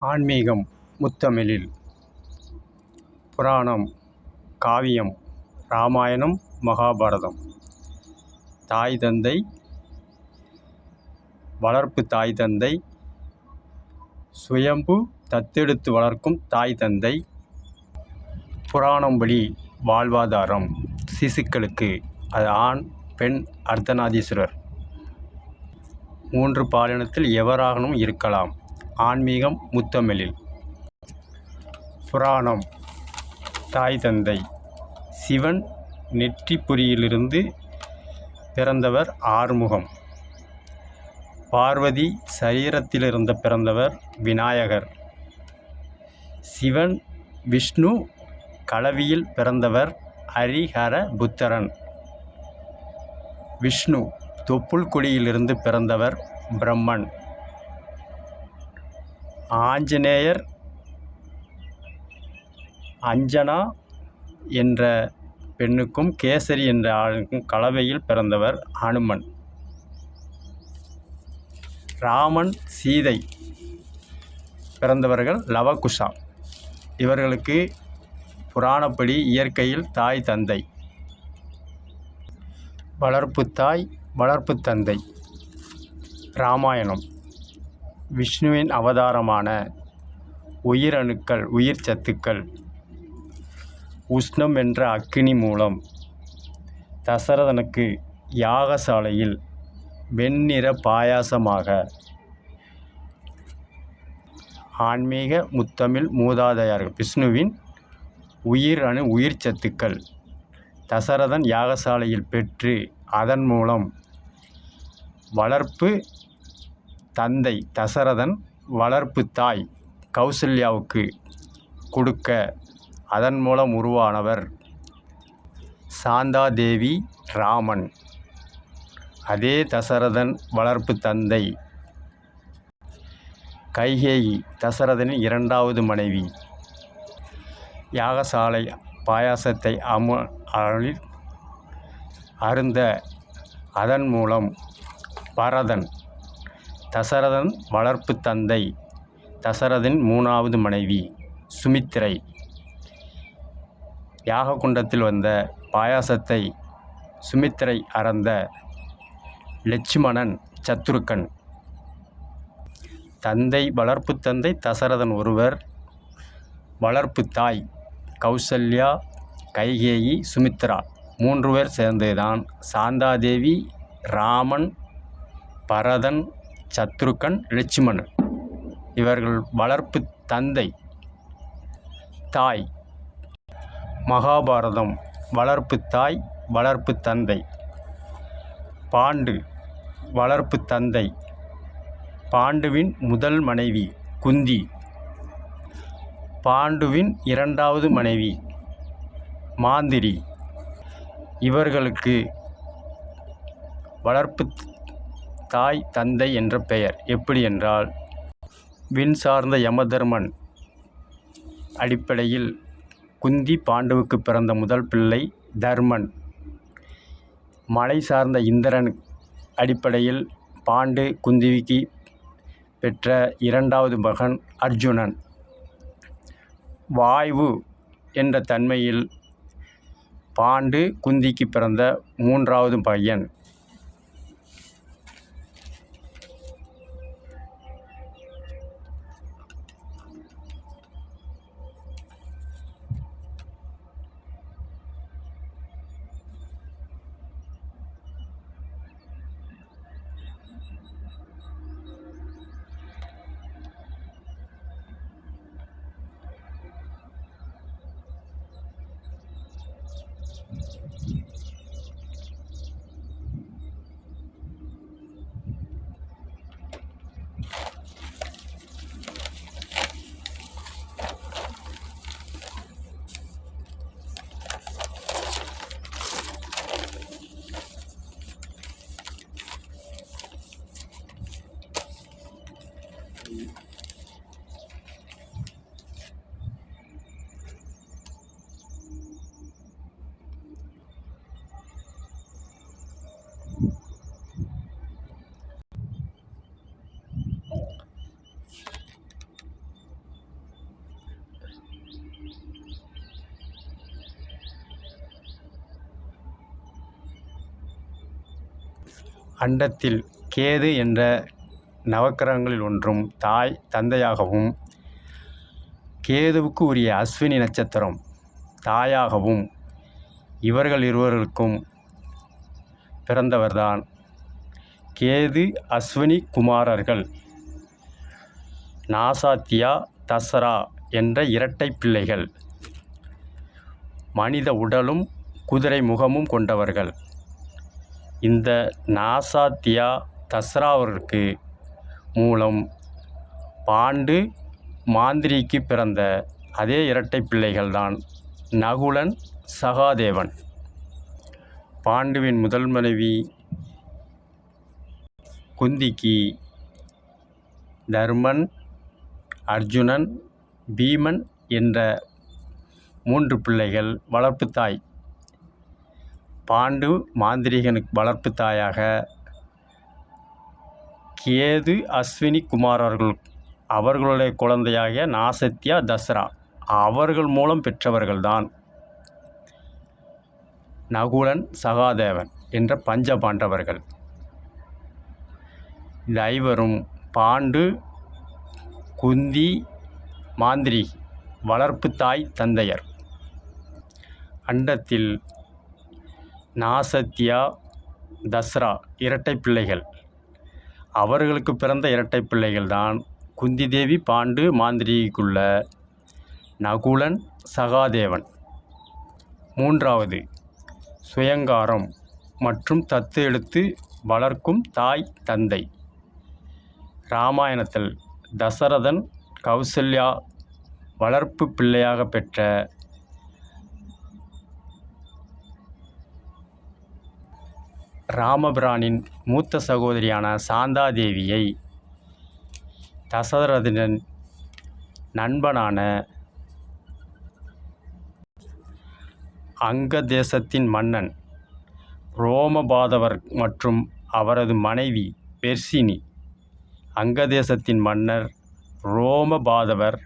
ஆன்மீகம் முத்தமிழில் புராணம், காவியம், இராமாயணம், மகாபாரதம். தாய் தந்தை, வளர்ப்பு தாய் தந்தை, சுயம்பு தத்தெடுத்து வளர்க்கும் தாய் தந்தை, புராணம் வழி வாழ்வாதாரம் சிசுக்களுக்கு. அது ஆண், பெண், அர்த்தநாதீஸ்வரர். 3 பாலினத்தில் எவராகனும் இருக்கலாம். ஆன்மீகம் முத்தமிழில். புராணம். தாய் தந்தை. சிவன் நெற்றிப்புரியிலிருந்து பிறந்தவர் ஆறுமுகம். பார்வதி சரீரத்திலிருந்து பிறந்தவர் விநாயகர். சிவன் விஷ்ணு கலவியில் பிறந்தவர் ஹரிஹர புத்திரன். விஷ்ணு தொப்புள் கொடியிலிருந்து பிறந்தவர் பிரம்மன். ஆஞ்சநேயர் அஞ்சனா என்ற பெண்ணுக்கும் கேசரி என்ற ஆணுக்கும் கலவையில் பிறந்தவர் ஹனுமன். ராமன், சீதை பிறந்தவர்கள் லவகுஷா. இவர்களுக்கு புராணப்படி இயற்கையில் தாய் தந்தை. வளர்ப்பு தாய், வளர்ப்பு தந்தை. இராமாயணம். விஷ்ணுவின் அவதாரமான உயிரணுக்கள், உயிர் சத்துக்கள் உஷ்ணம் என்ற அக்கினி மூலம் தசரதனுக்கு யாகசாலையில் வெண்ணிற பாயாசமாக. ஆன்மீக முத்தமிழ் மூதாதையர்கள். விஷ்ணுவின் உயிர் அணு உயிர் சத்துக்கள் தசரதன் யாகசாலையில் பெற்று அதன் மூலம் வளர்ப்பு தந்தை தசரதன் வளர்ப்பு தாய் கௌசல்யாவுக்கு கொடுக்க அதன் மூலம் உருவானவர் சாந்தாதேவி ராமன். அதே தசரதன் வளர்ப்பு தந்தை கைகேயி தசரதனின் 2வது மனைவி. யாகசாலை பாயாசத்தை அருந்த அதன் மூலம் பரதன் தசரதன் வளர்ப்பு தந்தை தசரதனின் 3வது மனைவி சுமித்திரை. யாககுண்டத்தில் வந்த பாயாசத்தை சுமித்திரை அறந்த லட்சுமணன் சத்ருக்கன். தந்தை வளர்ப்பு தந்தை தசரதன் ஒருவர். வளர்ப்பு தாய் கௌசல்யா, கைகேயி, சுமித்ரா 3 பேர் சேர்ந்ததுதான் சாந்தாதேவி, ராமன், பரதன், சத்ருக்கன், லட்சுமணன். இவர்கள் வளர்ப்பு தந்தை. தாய். மகாபாரதம். வளர்ப்பு தாய், வளர்ப்பு தந்தை. பாண்டு. வளர்ப்பு தந்தை. பாண்டுவின் முதல் மனைவி குந்தி. பாண்டுவின் 2வது மனைவி மாந்திரி. இவர்களுக்கு வளர்ப்பு தாய் தந்தை என்ற பெயர். எப்படி என்றால், விண் சார்ந்த யமதர்மன் அடிப்படையில் குந்தி பாண்டுவுக்கு பிறந்த முதல் பிள்ளை தர்மன். மலை சார்ந்த இந்திரன் அடிப்படையில் பாண்டு குந்திக்கு பெற்ற 2வது மகன் அர்ஜுனன். வாயு என்ற தன்மையில் பாண்டு குந்திக்கு பிறந்த 3வது பையன். அண்டத்தில் கேது என்ற நவக்கிரகங்களில் ஒன்றும் தாய் தந்தையாகவும், கேதுவுக்கு உரிய அஸ்வினி நட்சத்திரம் தாயாகவும் இவர்கள் இருவருக்கும் பிறந்தவர்தான் கேது அஸ்வினி குமாரர்கள். நாசாத்தியா தசரா என்ற இரட்டை பிள்ளைகள். மனித உடலும் குதிரை முகமும் கொண்டவர்கள். இந்த நாசாத்தியா தசராவிற்கு மூலம் பாண்டு மாந்திரிக்கு பிறந்த அதே இரட்டை பிள்ளைகள்தான் நகுலன் சகாதேவன். பாண்டுவின் முதல் மனைவி குந்திக்கு தர்மன், அர்ஜுனன், பீமன் என்ற 3 பிள்ளைகள். வளர்ப்பு தாய் பாண்டு மாந்திரிகனுக்கு வளர்ப்பு தாயாக கேது அஸ்வினி குமாரர்கள், அவர்களுடைய குழந்தையாகிய நாசத்யா தசரா, அவர்கள் மூலம் பெற்றவர்கள்தான் நகுலன் சகாதேவன் என்ற பஞ்ச பாண்டவர்கள். இந்த ஐவரும் பாண்டு, குந்தி, மாந்திரி வளர்ப்பு தாய் தந்தையர். அண்டத்தில் நாசத்யா தசரா இரட்டை பிள்ளைகள். அவர்களுக்கு பிறந்த இரட்டை பிள்ளைகள்தான் குந்தி தேவி, பாண்டு மாந்திரிக்குள்ள நகுலன் சகாதேவன். மூன்றாவது சுயங்காரம் மற்றும் தத்து எடுத்து வளர்க்கும் தாய் தந்தை. இராமாயணத்தில் தசரதன் கௌசல்யா வளர்ப்பு பிள்ளையாக பெற்ற ராமபிரானின் மூத்த சகோதரியான சாந்தாதேவியை தசரதனின் நண்பனான அங்க தேசத்தின் மன்னன் ரோமபாதவர் மற்றும் அவரது மனைவி வெர்சினி. அங்கதேசத்தின் மன்னர் ரோமபாதவர்,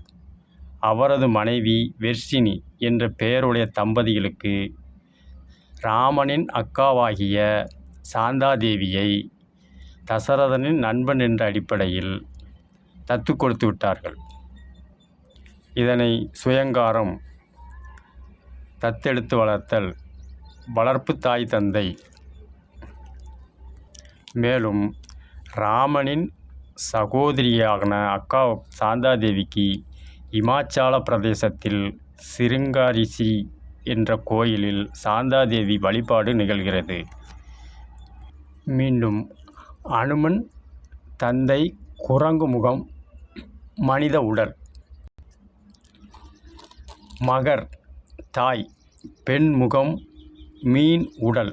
அவரது மனைவி வெர்சினி என்ற பெயருடைய தம்பதிகளுக்கு ராமனின் அக்காவாகிய சாந்தாதேவியை தசரதனின் நண்பன் என்ற அடிப்படையில் தத்து கொடுத்து விட்டார்கள். இதனை சுயங்காரம், தத்தெடுத்து வளர்த்தல், வளர்ப்பு தாய் தந்தை. மேலும் ராமனின் சகோதரியான அக்கா சாந்தாதேவிக்கு இமாச்சல பிரதேசத்தில் சிருங்காரிசி என்ற கோயிலில் சாந்தாதேவி வழிபாடு நிகழ்கிறது. மீண்டும் அனுமன் தந்தை குரங்கு முகம், மனித உடல். மகர் தாய் பெண் முகம், மீன் உடல்.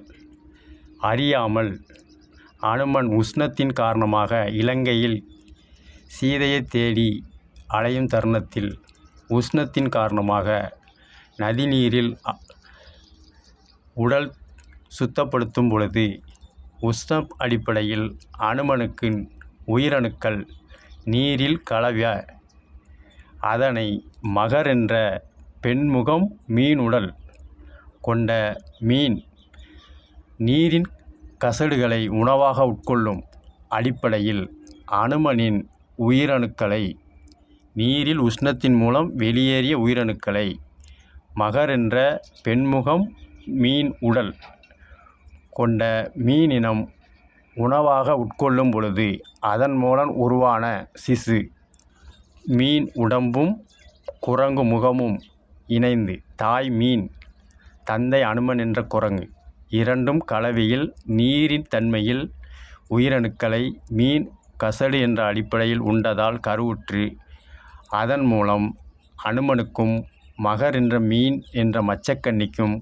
அறியாமல் அனுமன் உஷ்ணத்தின் காரணமாக இலங்கையில் சீதையை தேடி அலையும் தருணத்தில் உஷ்ணத்தின் காரணமாக நதிநீரில் உடல் சுத்தப்படுத்தும் பொழுது உஷ்ண அடிப்படையில் அனுமனுக்கு உயிரணுக்கள் நீரில் கலவ அதனை மகர் என்ற பெண்முகம் மீன் உடல் கொண்ட மீன் நீரின் கசடுகளை உணவாக உட்கொள்ளும் அடிப்படையில் அனுமனின் உயிரணுக்களை, நீரில் உஷ்ணத்தின் மூலம் வெளியேறிய உயிரணுக்களை மகர் என்ற பெண்முகம் மீன் உடல் கொண்ட மீனினம் உணவாக உட்கொள்ளும் பொழுது அதன் மூலம் உருவான சிசு மீன் உடம்பும் குரங்கு முகமும் இணைந்து தாய் மீன், தந்தை அனுமன் என்ற குரங்கு இரண்டும் கலவையில் நீரின் தன்மையில் உயிரணுக்களை மீன் கசடு என்ற அடிப்படையில் உண்டதால் கருவுற்று அதன் மூலம் அனுமனுக்கும் மகர் என்ற மீன் என்ற மச்சக்கன்னிக்கும்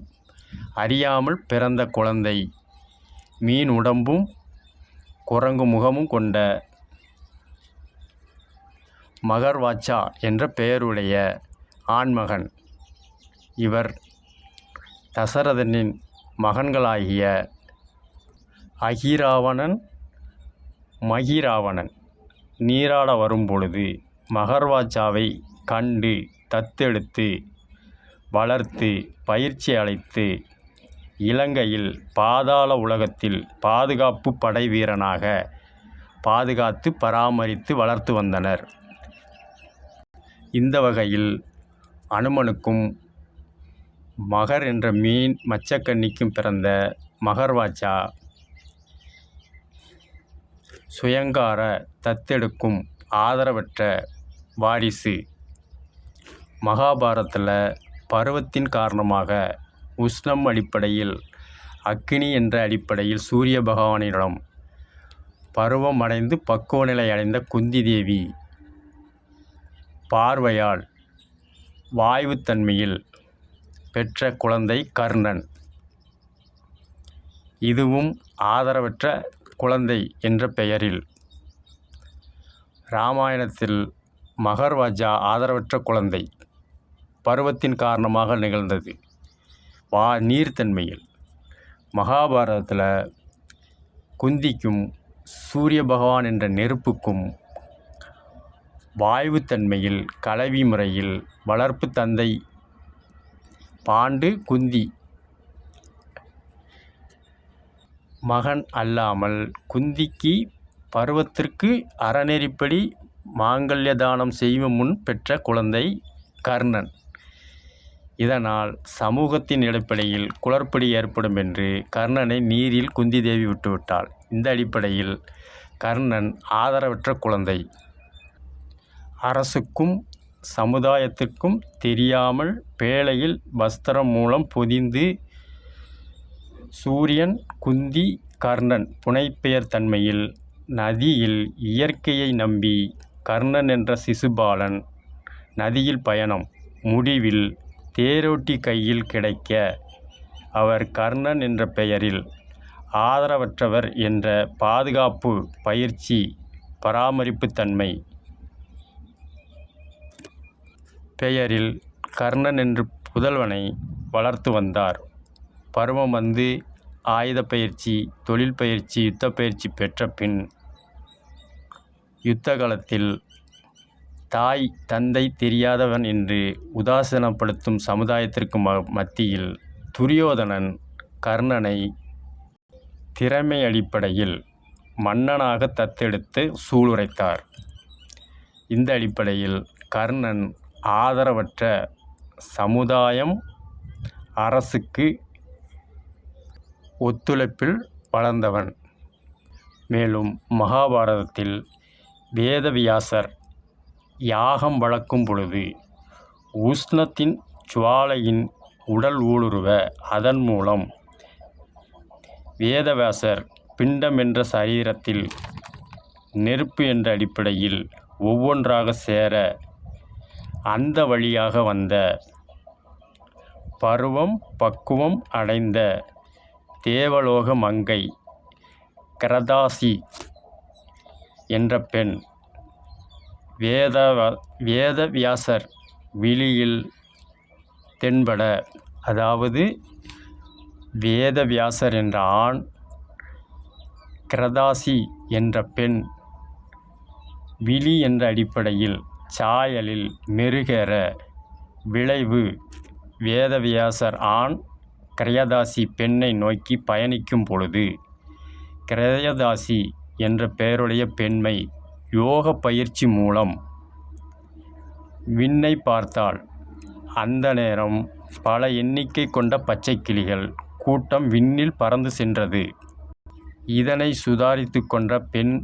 அறியாமல் பிறந்த குழந்தை மீன் உடம்பும் குரங்கு முகமும் கொண்ட மகர்வாச்சா என்ற பெயருடைய ஆண்மகன். இவர் தசரதனின் மகன்களாகிய அகிராவணன், மகிராவணன் நீராட வரும்பொழுது மகர்வாச்சாவை கண்டு தத்தெடுத்து வளர்த்து பயிற்சி அளித்து இலங்கையில் பாதாள உலகத்தில் பாதுகாப்பு படை வீரனாக பாதுகாத்து பராமரித்து வளர்த்து வந்தனர். இந்த வகையில் அனுமனுக்கும் மகர் என்ற மீன் மச்சக்கன்னிக்கும் பிறந்த மகர்வாச்சா சுயங்கார தத்தெடுக்கும் ஆதரவற்ற வாரிசு. மகாபாரதத்தில் பருவத்தின் காரணமாக உஷ்ணம் அடிப்படையில் அக்கினி என்ற அடிப்படையில் சூரிய பகவானிடம் பருவம் அடைந்து பக்குவ நிலை அடைந்த குந்தி தேவி பார்வையால் வாயுத்தன்மையில் பெற்ற குழந்தை கர்ணன். இதுவும் ஆதரவற்ற குழந்தை என்ற பெயரில். இராமாயணத்தில் மகர்வாஜா ஆதரவற்ற குழந்தை பருவத்தின் காரணமாக நிகழ்ந்தது நீர்த்தன்மையில். மகாபாரதத்தில் குந்திக்கும் சூரிய பகவான் என்ற நெருப்புக்கும் வாயுத்தன்மையில் கலவி முறையில் வளர்ப்பு தந்தை பாண்டு குந்தி மகன் அல்லாமல் குந்திக்கு பருவத்திற்கு அறநெறிப்படி மாங்கல்ய தானம் செய்யும் முன் பெற்ற குழந்தை கர்ணன். இதனால் சமூகத்தின் அடிப்படையில் குளறுபடி ஏற்படும் என்று கர்ணனை நீரில் குந்தி தேவி விட்டுவிட்டாள். இந்த அடிப்படையில் கர்ணன் ஆதரவற்ற குழந்தை. அரசுக்கும் சமுதாயத்திற்கும் தெரியாமல் பேழையில் வஸ்திரம் மூலம் பொதிந்து சூரியன் குந்தி கர்ணன் புனைப்பெயர் தன்மையில் நதியில் இயற்கையை நம்பி கர்ணன் என்ற சிசுபாலன் நதியில் பயணம். முடிவில் தேரோட்டி கையில் கிடைக்க அவர் கர்ணன் என்ற பெயரில் ஆதரவற்றவர் என்ற பாதுகாப்பு பயிற்சி பராமரிப்பு தன்மை பெயரில் கர்ணன் என்று புதல்வனை வளர்த்து வந்தார். பருவம் வந்து ஆயுத பயிற்சி, தொழில் பயிற்சி, யுத்த பயிற்சி பெற்ற பின் யுத்த காலத்தில் தாய் தந்தை தெரியாதவன் என்று உதாசீனப்படுத்தும் சமுதாயத்திற்கு மத்தியில் துரியோதனன் கர்ணனை திறமை அடிப்படையில் மன்னனாக தத்தெடுத்து சூளுரைத்தார். இந்த அடிப்படையில் கர்ணன் ஆதரவற்ற சமுதாயம் அரசுக்கு ஒத்துழைப்பில் வளர்ந்தவன். மேலும் மகாபாரதத்தில் வேதவியாசர் யாகம் வளர்க்கும் பொழுது உஷ்ணத்தின் ஜுவாலையின் உடல் ஊடுருவ அதன் மூலம் வேதவியாசர் பிண்டம் என்ற சரீரத்தில் நெருப்பு என்ற அடிப்படையில் ஒவ்வொன்றாக சேர அந்த வழியாக வந்த பருவம் பக்குவம் அடைந்த தேவலோக மங்கை கிரதாசி என்ற பெண் வேதவியாசர் விழியில் தென்பட, அதாவது வேதவியாசர் என்ற ஆண், கிரதாசி என்ற பெண் விழி என்ற அடிப்படையில் சாயலில் மெருகேற விளைவு வேதவியாசர் ஆண் கிரயதாசி பெண்ணை நோக்கி பயணிக்கும் பொழுது கிரயதாசி என்ற பெயருடைய பெண்மை யோக பயிற்சி மூலம் விண்ணை பார்த்தாள். அந்த நேரம் பல எண்ணிக்கை கொண்ட பச்சை கிளிகள் கூட்டம் விண்ணில் பறந்து சென்றது. இதனை சுதாரித்து கொண்ட பெண்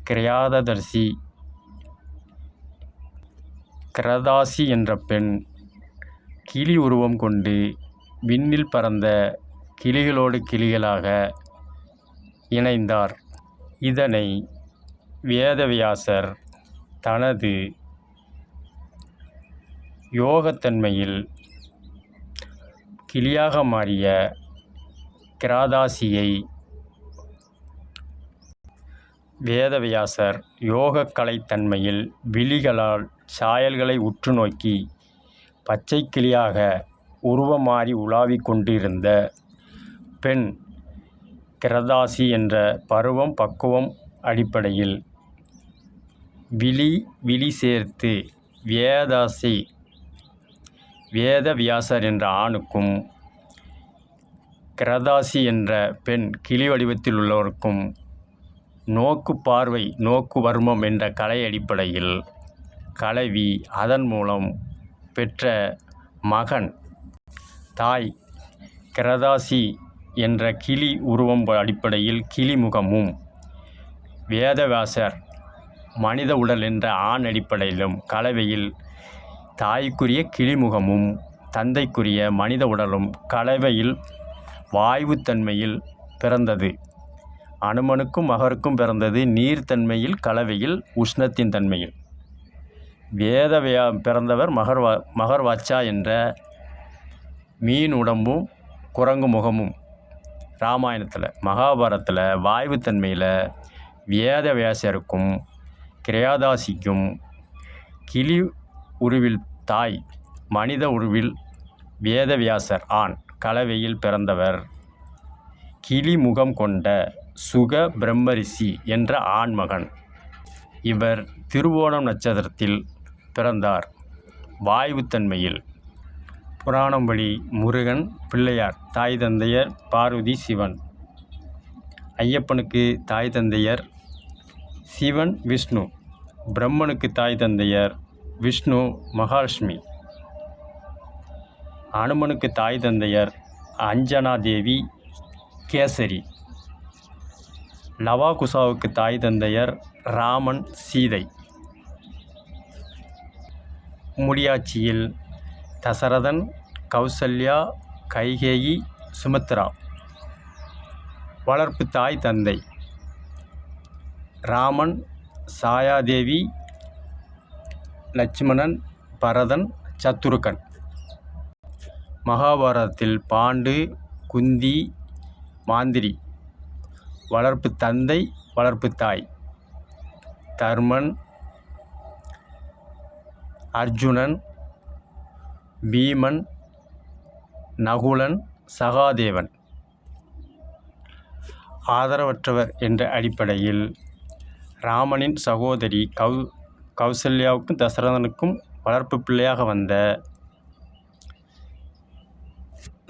கிரயாதர்சி கிரதாசி என்ற பெண் கிளி உருவம் கொண்டு விண்ணில் பறந்த கிளிகளோடு கிளிகளாக இணைந்தார். இதனை வேதவியாசர் தனது யோகத்தன்மையில் கிளியாக மாறிய கிராதாசியை வேதவியாசர் யோகக்கலைத்தன்மையில் விழிகளால் சாயல்களை உற்று நோக்கி பச்சை கிளியாக உருவமாறி உலாவிக் கொண்டிருந்த பெண் கிரதாசி என்ற பருவம் பக்குவம் அடிப்படையில் விழி சேர்த்து வேதவியாசர் என்ற ஆணுக்கும் கிரதாசி என்ற பெண் கிளி வடிவத்தில் உள்ளவருக்கும் நோக்கு பார்வை நோக்கு வர்மம் என்ற கலை அடிப்படையில் கலவி அதன் மூலம் பெற்ற மகன் தாய் கிரதாசி என்ற கிளி உருவம் அடிப்படையில் கிளிமுகமும் வேதவியாசர் மனித உடல் என்ற ஆண் அடிப்படையிலும் கலவையில் தாய்க்குரிய கிளிமுகமும் தந்தைக்குரிய மனித உடலும் கலவையில் வாயுத்தன்மையில் பிறந்தது. அனுமனுக்கும் மகருக்கும் பிறந்தது நீர்த்தன்மையில் கலவையில் உஷ்ணத்தின் தன்மையில். பிறந்தவர் மகர்வாச்சா என்ற மீன் உடம்பும் குரங்கு முகமும். இராமாயணத்தில் மகாபாரதத்தில் வாயுத்தன்மையில் வேதவியாசருக்கும் கிரயாதாசிக்கும் கிளி உருவில் தாய் மனித உருவில் வேதவியாசர் ஆண் கலவையில் பிறந்தவர் கிளிமுகம் கொண்ட சுக பிரம்மரிஷி என்ற ஆண்மகன். இவர் திருவோணம் நட்சத்திரத்தில் பிறந்தார். வாயுத்தன்மையில். புராணம்படி முருகன் பிள்ளையார் தாய் தந்தையர் பார்வதி சிவன். ஐயப்பனுக்கு தாய் தந்தையர் சிவன் விஷ்ணு. பிரம்மனுக்கு தாய் தந்தையர் விஷ்ணு மகாலட்சுமி. அனுமனுக்கு தாய் தந்தையர் அஞ்சனாதேவி கேசரி. லவாகுசாவுக்கு தாய் தந்தையர் ராமன் சீதை. முடியாட்சியில் தசரதன் கௌசல்யா கைகேயி சுமித்ரா. வளர்ப்பு தாய் தந்தை ராமன் சாயாதேவி லட்சுமணன் பரதன் சத்துருக்கன். மகாபாரதத்தில் பாண்டு குந்தி மாந்திரி. வளர்ப்பு தந்தை வளர்ப்பு தாய் தர்மன் அர்ஜுனன் பீமன் நகுலன் சகாதேவன். ஆதரவற்றவர் என்ற அடிப்படையில் ராமனின் சகோதரி கௌசல்யாவுக்கும் தசரதனுக்கும் வளர்ப்பு பிள்ளையாக வந்த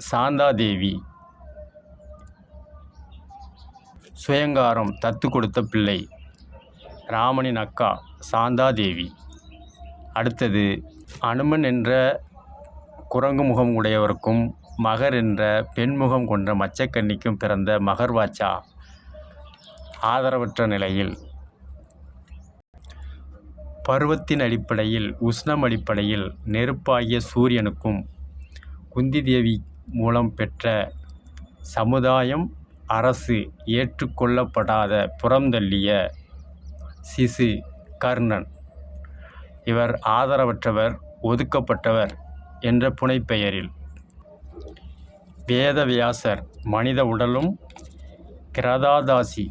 சாந்தாதேவி. சுயங்காரம் தத்து கொடுத்த பிள்ளை ராமனின் அக்கா சாந்தாதேவி. அடுத்தது அனுமன் என்ற குரங்கு முகம் உடையவருக்கும் மகர் என்ற பெண்முகம் கொண்ட மச்சக்கன்னிக்கும் பிறந்த மகர்வாச்சா ஆதரவற்ற நிலையில். பருவத்தின் அடிப்படையில் உஷ்ணம் அடிப்படையில் நெருப்பாகிய சூரியனுக்கும் குந்தி தேவி மூலம் பெற்ற சமுதாயம் அரசு ஏற்றுக்கொள்ளப்படாத புறந்தள்ளிய சிசு கர்ணன். இவர் ஆதரவற்றவர் ஒதுக்கப்பட்டவர் என்ற புனைப்பெயரில். வேதவியாசர் மனித உடலும் கிரதாதாசி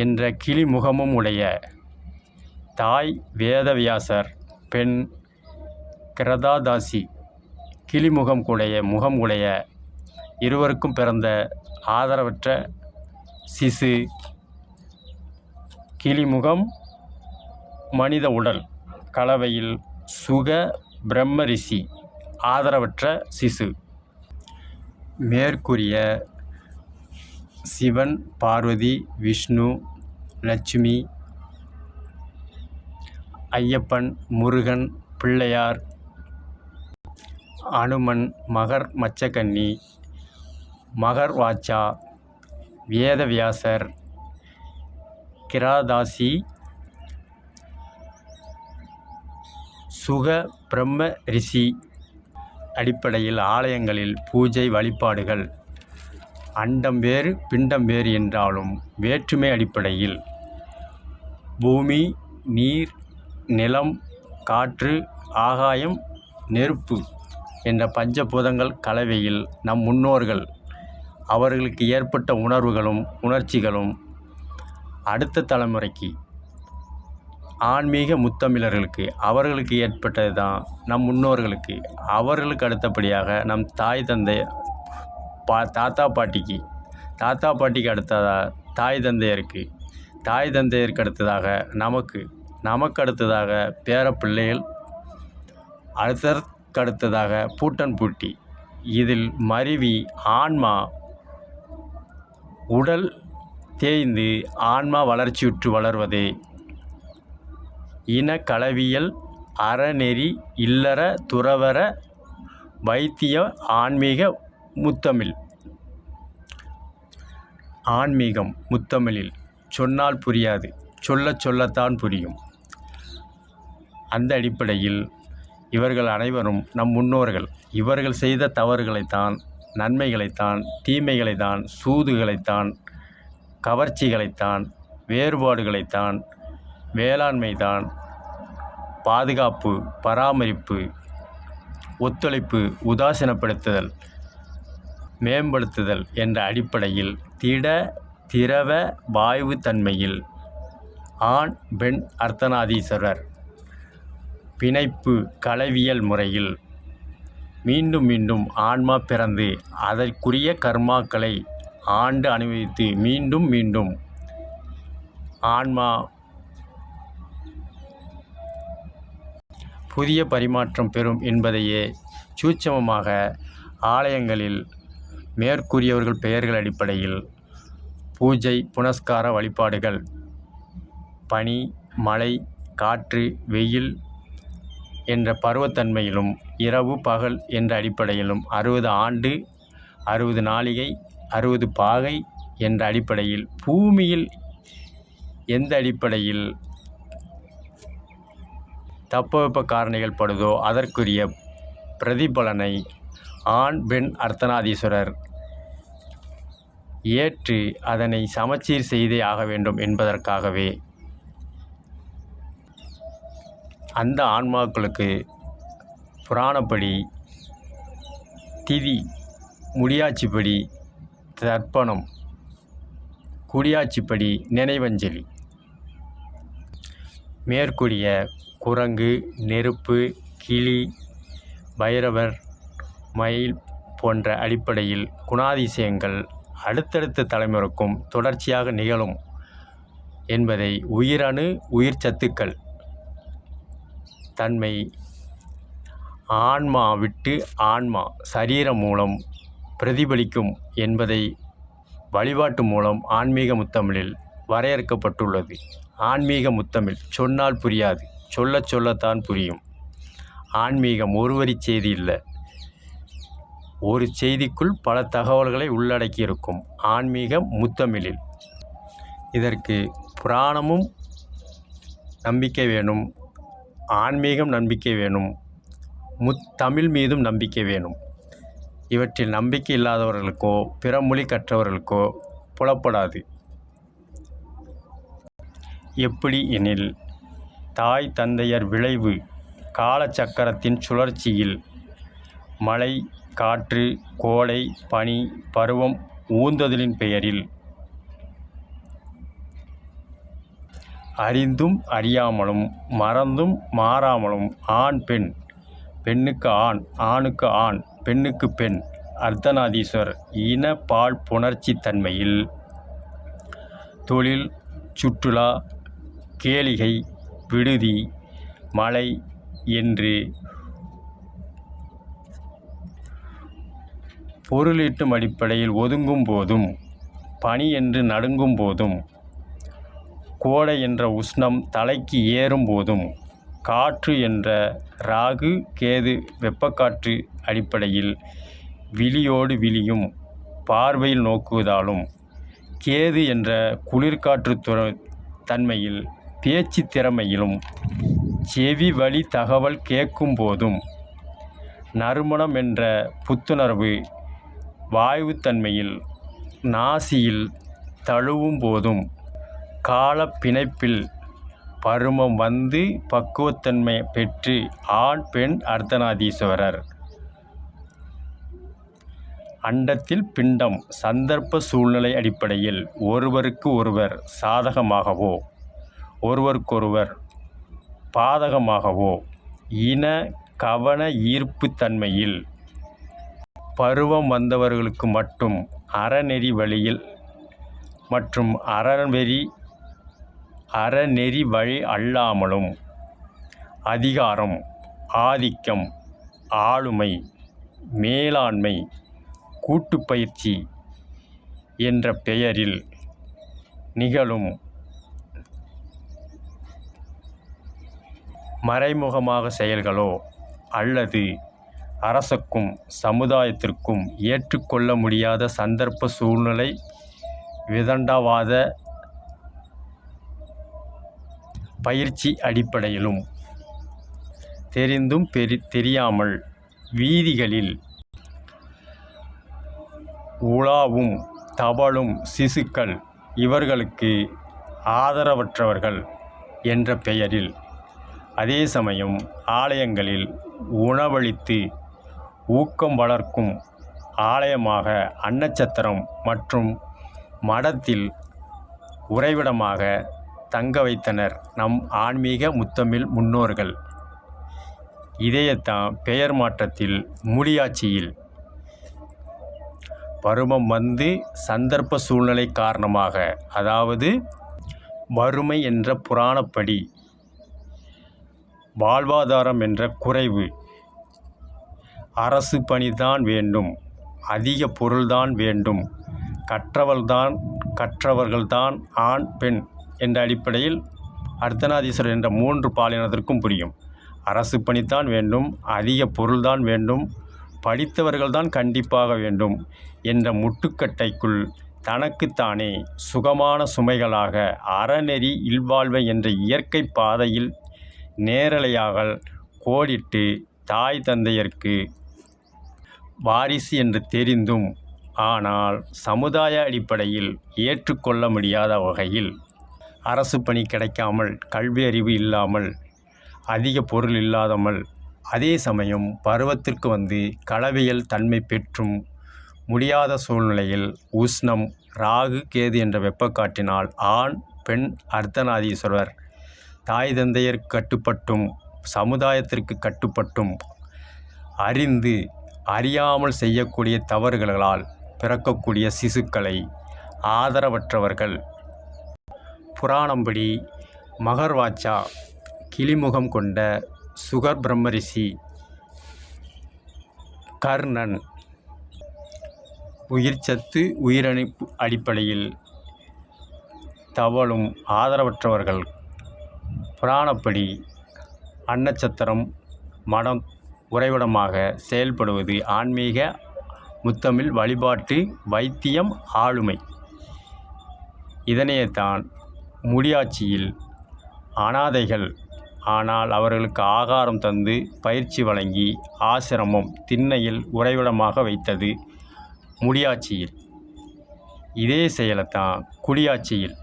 என்ற கிளிமுகமும் உடைய தாய் வேதவியாசர் பெண் கிரதாதாசி கிளிமுகம் உடைய இருவருக்கும் பிறந்த ஆதரவற்ற சிசு கிளிமுகம் மனித உடல் கலவையில் சுக பிரம்ம ரிஷி ஆதரவற்ற சிசு. மேற்கூறிய சிவன் பார்வதி விஷ்ணு லட்சுமி ஐயப்பன் முருகன் பிள்ளையார் அனுமன் மகர் மச்சக்கன்னி மகர்வாச்சா வேதவியாசர் கிராதாசி சுக பிரம்ம ரிஷி அடிப்படையில் ஆலயங்களில் பூஜை வழிபாடுகள் அண்டம் வேறு பிண்டம் வேறு என்றாலும் வேற்றுமை அடிப்படையில் பூமி நீர் நிலம் காற்று ஆகாயம் நெருப்பு என்ற பஞ்சபூதங்கள் கலவையில் நம் முன்னோர்கள் அவர்களுக்கு ஏற்பட்ட உணர்வுகளும் உணர்ச்சிகளும் அடுத்த தலைமுறைக்கு ஆன்மீக முத்தமிழர்களுக்கு அவர்களுக்கு ஏற்பட்டது தான் நம் முன்னோர்களுக்கு. அவர்களுக்கு அடுத்தபடியாக நம் தாய் தந்தை தாத்தா பாட்டிக்கு அடுத்ததாக தாய் தந்தையருக்கு அடுத்ததாக நமக்கு அடுத்ததாக பேர பிள்ளைகள் அடுத்ததாக பூட்டன் பூட்டி இதில் மருவி ஆன்மா உடல் தேய்ந்து ஆன்மா வளர்ச்சியுற்று வளர்வது இனக்களவியல் அறநெறி இல்லற துறவற வைத்திய ஆன்மீக முத்தமிழ். ஆன்மீகம் முத்தமிழில் சொன்னால் புரியாது, சொல்லத்தான் புரியும். அந்த அடிப்படையில் இவர்கள் அனைவரும் நம் முன்னோர்கள். இவர்கள் செய்த தவறுகளைத்தான், நன்மைகளைத்தான், தீமைகளைத்தான், சூதுகளைத்தான், கவர்ச்சிகளைத்தான், வேறுபாடுகளைத்தான், வேளாண்மைதான், பாதுகாப்பு, பராமரிப்பு, ஒத்துழைப்பு, உதாசீனப்படுத்துதல், மேம்படுத்துதல் என்ற அடிப்படையில் திட திரவ வாயு தன்மையில் ஆண் பெண் அர்த்தநாதீஸ்வரர் பிணைப்பு கலவியல் முறையில் மீண்டும் மீண்டும் ஆன்மா பிறந்து அதற்குரிய கர்மாக்களை ஆண்டு அனுபவித்து மீண்டும் மீண்டும் ஆன்மா புதிய பரிமாற்றம் பெறும் என்பதையே சூட்சமமாக ஆலயங்களில் மேற்கூறியவர்கள் பெயர்கள் அடிப்படையில் பூஜை புனஸ்கார வழிபாடுகள் பனி மழை காற்று வெயில் என்ற பருவத்தன்மையிலும் இரவு பகல் என்ற அடிப்படையிலும் 60 ஆண்டு 60 நாளிகை 60 பாகை என்ற அடிப்படையில் பூமியில் எந்த அடிப்படையில் தட்பவெப்ப காரணிகள் படுதோ அதற்குரிய பிரதிபலனை ஆண் பெண் அர்த்தநாதீஸ்வரர் ஏற்று அதனை சமச்சீர் செய்தே ஆக வேண்டும் என்பதற்காகவே அந்த ஆன்மாக்களுக்கு புராணப்படி திதி முடியாட்சிப்படி தர்ப்பணம் குடியாட்சிப்படி நினைவஞ்சலி மேற்கூறிய குரங்கு நெருப்பு கிளி பைரவர் மயில் போன்ற அடிப்படையில் குணாதிசயங்கள் அடுத்தடுத்த தலைமுறைக்கும் தொடர்ச்சியாக நிகழும் என்பதை உயிரணு உயிர் சத்துக்கள் தன்மை ஆன்மா விட்டு ஆன்மா சரீரம் மூலம் பிரதிபலிக்கும் என்பதை வழிபாட்டு மூலம் ஆன்மீக முத்தமிழில் வரையறுக்கப்பட்டுள்ளது. ஆன்மீக முத்தமிழ் சொன்னால் புரியாது, சொல்லத்தான் புரியும். ஆன்மீகம் ஒரு வரி செய்தி இல்லை, ஒரு செய்திக்குள் பல தகவல்களை உள்ளடக்கியிருக்கும் ஆன்மீக முத்தமிழில். இதற்கு புராணமும் நம்பிக்கை வேணும், ஆன்மீகம் நம்பிக்கை வேணும், முத்தமிழ் மீதும் நம்பிக்கை வேணும். இவற்றில் நம்பிக்கை இல்லாதவர்களுக்கோ பிற மொழி கற்றவர்களுக்கோ புலப்படாது. எப்படி எனில், தாய் தந்தையர் விளைவு காலச்சக்கரத்தின் சுழற்சியில் மழை காற்று கோடை பனி பருவம் ஊந்துதலின் பெயரில் அறிந்தும் அறியாமலும் மறந்தும் மாறாமலும் ஆண் பெண் பெண்ணுக்கு ஆண் ஆணுக்கு ஆண் பெண்ணுக்கு பெண் அர்த்தநாதீஸ்வரர் இன பால் புணர்ச்சி தன்மையில் தொழில் சுற்றுலா கேளிகை விடுதி மலை என்று பொருளீட்டும் அடிப்படையில் ஒதுங்கும் போதும் பனி என்று நடுங்கும் போதும் கோடை என்ற உஷ்ணம் தலைக்கு ஏறும் போதும் காற்று என்ற ராகு கேது வெப்பக்காற்று அடிப்படையில் விழியோடு விழியும் பார்வையில் நோக்குவதாலும் கேது என்ற குளிர்காற்று தன்மையில் பேச்சு திறமையிலும் செவி வழி தகவல் கேட்கும் போதும் நறுமணம் என்ற புத்துணர்வு வாயுத்தன்மையில் நாசியில் தழுவும் போதும் கால பிணைப்பில் பருமம் வந்து பக்குவத்தன்மை பெற்று ஆண் பெண் அர்த்தநாதீஸ்வரர் அண்டத்தில் பிண்டம் சந்தர்ப்ப சூழ்நிலை அடிப்படையில் ஒருவருக்கு ஒருவர் சாதகமாகவோ ஒருவருக்கொருவர் பாதகமாகவோ இன கவன ஈர்ப்பு தன்மையில் பருவம் வந்தவர்களுக்கு மட்டும் அறநெறி வழியில் மற்றும் அறநெறி வழி அல்லாமலும் அதிகாரம் ஆதிக்கம் ஆளுமை மேலாண்மை கூட்டுப் பயிற்சி என்ற பெயரில் நிகழும் மறைமுகமாக செயல்களோ அல்லது அரசுக்கும் சமுதாயத்திற்கும் ஏற்றுக்கொள்ள முடியாத சந்தர்ப்ப சூழ்நிலை விதண்டாவாத பயிற்சி அடிப்படையிலும் தெரிந்தும் தெரியாமல் வீதிகளில் உலாவும் தவழும் சிசுக்கள் இவர்களுக்கு ஆதரவற்றவர்கள் என்ற பெயரில் அதே சமயம் ஆலயங்களில் உணவளித்து ஊக்கம் வளர்க்கும் ஆலயமாக அன்னச்சத்திரம் மற்றும் மடத்தில் உறைவிடமாக தங்க வைத்தனர் நம் ஆன்மீக முத்தமிழ் முன்னோர்கள். இதையத்தான் பெயர் மாற்றத்தில் முடியாட்சியில் பருவம் வந்து சந்தர்ப்ப சூழ்நிலை காரணமாக, அதாவது வறுமை என்ற புராணப்படி, வாழ்வாதாரம் என்ற குறைவு, அரசு பணிதான் வேண்டும், அதிக பொருள்தான் வேண்டும், கற்றவர்கள்தான் ஆண் பெண் என்ற அடிப்படையில் அர்த்தநாதீஸ்வரர் என்ற 3 பாலினத்திற்கும் புரியும். அரசு பணித்தான் வேண்டும், அதிக பொருள்தான் வேண்டும், படித்தவர்கள்தான் கண்டிப்பாக வேண்டும் என்ற முட்டுக்கட்டைக்குள் தனக்குத்தானே சுகமான சுமைகளாக அறநெறி இல்வாழ்வை என்ற இயற்கை பாதையில் நேரலையாக கோடிட்டு தாய் தந்தையர்க்கு வாரிசு என்று தெரிந்தும் ஆனால் சமுதாய அடிப்படையில் ஏற்றுக்கொள்ள முடியாத வகையில் அரசு பணி கிடைக்காமல், கல்வி அறிவு இல்லாமல், அதிக பொருள் இல்லாதமல், அதே சமயம் பருவத்திற்கு வந்து களவியல் தன்மை பெற்றும் முடியாத சூழ்நிலையில் உஷ்ணம், ராகு, கேது என்ற வெப்பக்காட்டினால் ஆண் பெண் அர்த்தநாதீஸ்வரர் தாய் தந்தையர் கட்டுப்பட்டும் சமுதாயத்திற்கு கட்டுப்பட்டும் அறிந்து அறியாமல் செய்யக்கூடிய தவறுகளால் பிறக்கக்கூடிய சிசுக்களை ஆதரவற்றவர்கள். புராணம்படி மகர்வாச்சா கிளிமுகம் கொண்ட சுகர் பிரம்மரிஷி கர்ணன் உயிர்ச்சத்து உயிரணு அடிப்படையில் தவழும் ஆதரவற்றவர்கள். புராணப்படி அன்னச்சத்திரம் மடம் உறைவிடமாக செயல்படுவது ஆன்மீக முத்தமிழ் வழிபாட்டு வைத்தியம் ஆளுமை. இதனையேத்தான் முடியாட்சியில் அனாதைகள், ஆனால் அவர்களுக்கு ஆகாரம் தந்து பயிற்சி வழங்கி ஆசிரமம் திண்ணையில் உறைவிடமாக வைத்தது முடியாட்சியில். இதே செயலைத்தான் குடியாட்சியில்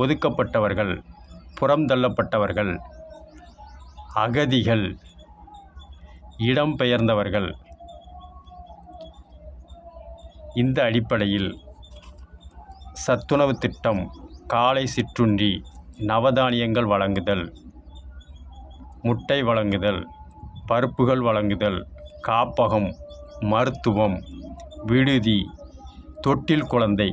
ஒதுக்கப்பட்டவர்கள், புறம் தள்ளப்பட்டவர்கள், அகதிகள், இடம்பெயர்ந்தவர்கள் இந்த அடிப்படையில் சத்துணவு திட்டம், காலை சிற்றுண்டி, நவதானியங்கள் வழங்குதல், முட்டை வழங்குதல், பருப்புகள் வழங்குதல், காப்பகம், மருத்துவம், விடுதி, தொட்டில் குழந்தை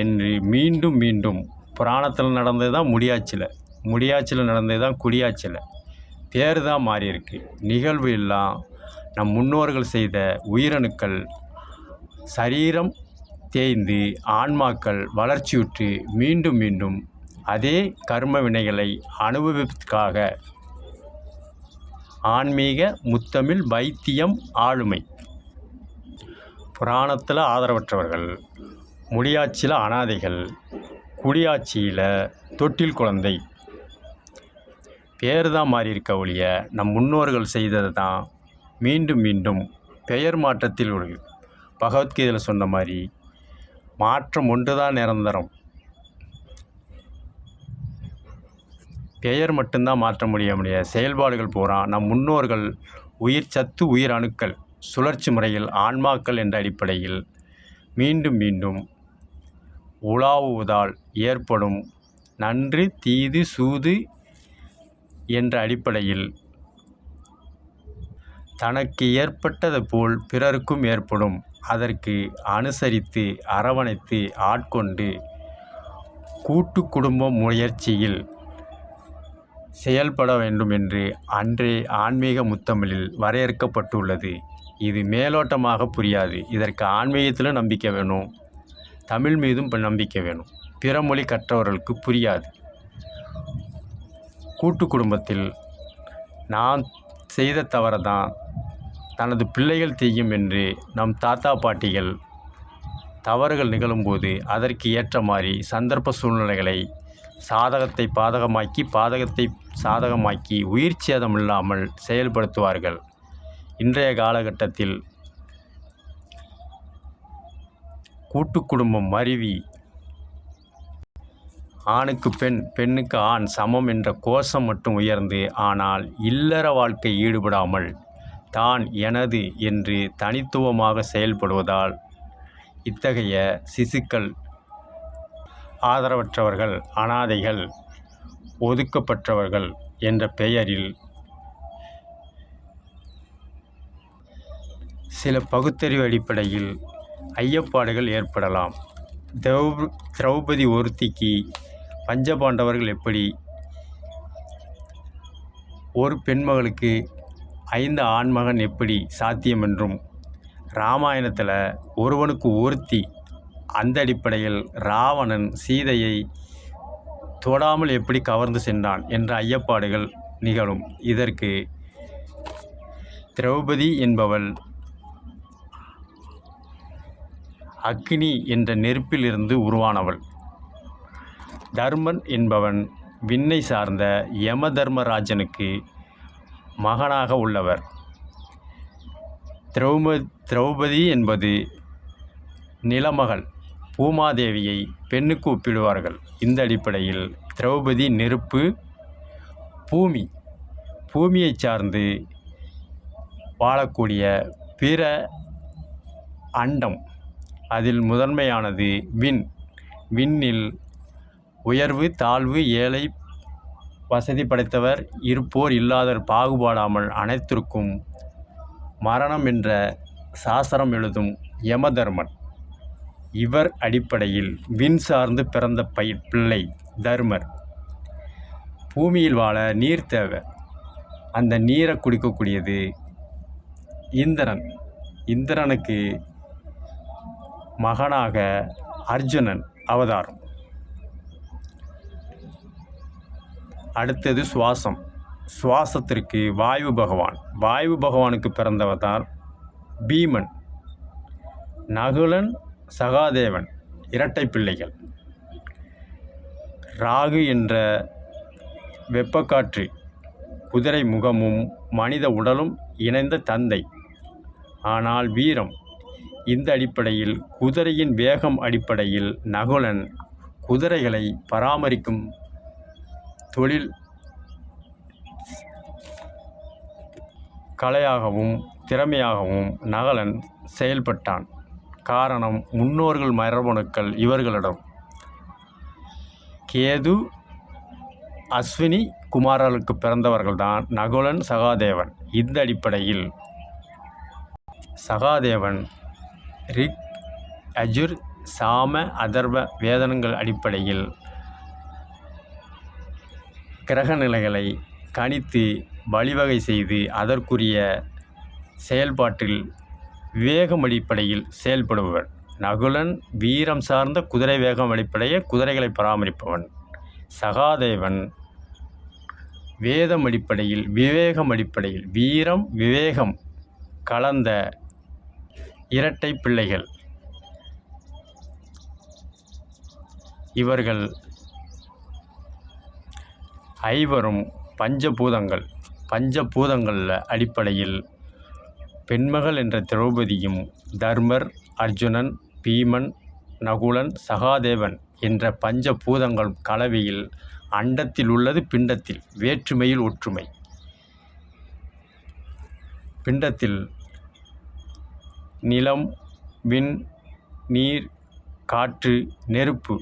என்று மீண்டும் மீண்டும் புராணத்தில் நடந்தது தான் முடியாட்சியில் நடந்தது தான் குடியாட்சியில். பேர் தான் மாறி இருக்கு. நிகழ்வு எல்லாம் நம் முன்னோர்கள் செய்த உயிரணுக்கள் சரீரம் தேய்ந்து ஆன்மாக்கள் வளர்ச்சியுற்று மீண்டும் மீண்டும் அதே கர்ம வினைகளை அனுபவிப்பதற்காக ஆன்மீக முத்தமிழ் வைத்தியம் ஆளுமை. புராணத்தில் ஆதரவற்றவர்கள், முடியாட்சியில் அனாதைகள், குடியாட்சியில் தொட்டில் குழந்தை. பேர் தான் மாறி இருக்க ஒழிய நம் முன்னோர்கள் செய்தது தான் மீண்டும் மீண்டும் பெயர் மாற்றத்தில் உள்ளது. பகவத்கீதையில் சொன்ன மாதிரி மாற்றம் ஒன்று தான் நிரந்தரம். பெயர் மட்டும்தான் மாற்ற முடியாது. செயல்பாடுகள் பூரா நம் முன்னோர்கள் உயிர் சத்து உயிர் அணுக்கள் சுழற்சி முறையில் ஆன்மாக்கள் என்ற அடிப்படையில் மீண்டும் மீண்டும் உலாவுவதால் ஏற்படும் நன்று தீது சூது என்ற அடிப்படையில் தனக்கு ஏற்பட்டது போல் பிறருக்கும் ஏற்படும். அதற்கு அனுசரித்து அரவணைத்து ஆட்கொண்டு கூட்டு குடும்ப முயற்சியில் செயல்பட வேண்டும் என்று அன்றே ஆன்மீக முத்தமிழில் வரையறுக்கப்பட்டுள்ளது. இது மேலோட்டமாக புரியாது. இதற்கு ஆன்மீகத்திலும் நம்பிக்கை வேணும், தமிழ் மீதும் நம்பிக்கை வேணும். பிற மொழி கற்றவர்களுக்கு புரியாது. கூட்டு குடும்பத்தில் நான் செய்த தவறை தான் தனது பிள்ளைகள் செய்யும் என்று நம் தாத்தா பாட்டிகள் தவறுகள் நிகழும்போது அதற்கு ஏற்ற மாதிரி சந்தர்ப்ப சூழ்நிலைகளை சாதகத்தை பாதகமாக்கி, பாதகத்தை சாதகமாக்கி உயிர் சேதம் இல்லாமல் செயல்படுத்துவார்கள். இன்றைய காலகட்டத்தில் கூட்டு குடும்பம் மருவி ஆணுக்கு பெண், பெண்ணுக்கு ஆண் சமம் என்ற கோஷம் மட்டும் உயர்ந்து, ஆனால் இல்லற வாழ்க்கை ஈடுபடாமல் தான் எனது என்று தனித்துவமாக செயல்படுவதால் இத்தகைய சிசுக்கள், ஆதரவற்றவர்கள், அனாதைகள், ஒதுக்கப்பட்டவர்கள் என்ற பெயரில் சில பகுத்தறிவு அடிப்படையில் ஐயப்பாடுகள் ஏற்படலாம். திரௌபதி ஒருத்திக்கு பஞ்சபாண்டவர்கள் எப்படி, ஒரு பெண்மகளுக்கு 5 ஆண்மகன் எப்படி சாத்தியம் என்றும், இராமாயணத்தில் ஒருவனுக்கு ஒருத்தி, அந்த அடிப்படையில் ராவணன் சீதையை தொடாமல் எப்படி கவர்ந்து சென்றான் என்ற ஐயப்பாடுகள் நிகழும். இதற்கு திரௌபதி என்பவள் அக்னி என்ற நெருப்பில் இருந்து உருவானவள். தர்மன் என்பவன் விண்ணை சார்ந்த யம தர்மராஜனுக்கு மகனாக உள்ளவர். திரௌபதி என்பது நிலமகள் பூமாதேவியை பெண்ணுக்கு ஒப்பிடுவார்கள். இந்த அடிப்படையில் திரௌபதி நெருப்பு, பூமியை சார்ந்து வாழக்கூடிய பிற அண்டம், அதில் முதன்மையானது விண்ணில் உயர்வு, தாழ்வு, ஏழை, வசதி படைத்தவர், இருப்போர், இல்லாதவர் பாகுபாடாமல் அனைத்திற்கும் மரணம் என்ற சாஸ்திரம் எழுதும் யமதர்மன். இவர் அடிப்படையில் விண் சார்ந்து பிறந்த பிள்ளை தர்மர். பூமியில் வாழ நீர் தேவை. அந்த நீரை குடிக்கக்கூடியது இந்திரன். இந்திரனுக்கு மகனாக அர்ஜுனன் அவதாரம். அடுத்தது சுவாசத்திற்கு வாயு பகவான். வாயு பகவானுக்கு பிறந்தவர் தான் பீமன். நகுலன், சகாதேவன் இரட்டை பிள்ளைகள். ராகு என்ற வெப்பக்காற்று, குதிரை முகமும் மனித உடலும் இணைந்த தந்தை. ஆனால் வீரம், இந்த அடிப்படையில் குதிரையின் வேகம் அடிப்படையில் நகுலன் குதிரைகளை பராமரிக்கும் தொழில் கலையாகவும் திறமையாகவும் நகுலன் செயல்பட்டான். காரணம், முன்னோர்கள் மரபணுக்கள் இவர்களிடம். கேது, அஸ்வினி குமாரர்களுக்கு பிறந்தவர்கள்தான் நகுலன், சகாதேவன். இந்த அடிப்படையில் சகாதேவன் ரிக், யஜுர், சாம, அதர்வ வேதனங்கள் அடிப்படையில் கிரக நிலைகளை கணித்து வழிவகை செய்து அதற்குரிய செயல்பாட்டில் விவேகம் அடிப்படையில் செயல்படுபவர். நகுலன் வீரம் சார்ந்த குதிரை வேகம் அடிப்படையில் குதிரைகளை பராமரிப்பவன். சகாதேவன் வேதம் அடிப்படையில், விவேகம் அடிப்படையில், வீரம் விவேகம் கலந்த இரட்டை பிள்ளைகள். இவர்கள் ஐவரும் பஞ்சபூதங்கள் அடிப்படையில் பெண்மகள் என்ற திரௌபதியும், தர்மர், அர்ஜுனன், பீமன், நகுலன், சகாதேவன் என்ற பஞ்சபூதங்கள் கலவையில் அண்டத்தில் உள்ளது பிண்டத்தில், வேற்றுமையில் ஒற்றுமை. பிண்டத்தில் நிலம், விண், நீர், காற்று, நெருப்பு,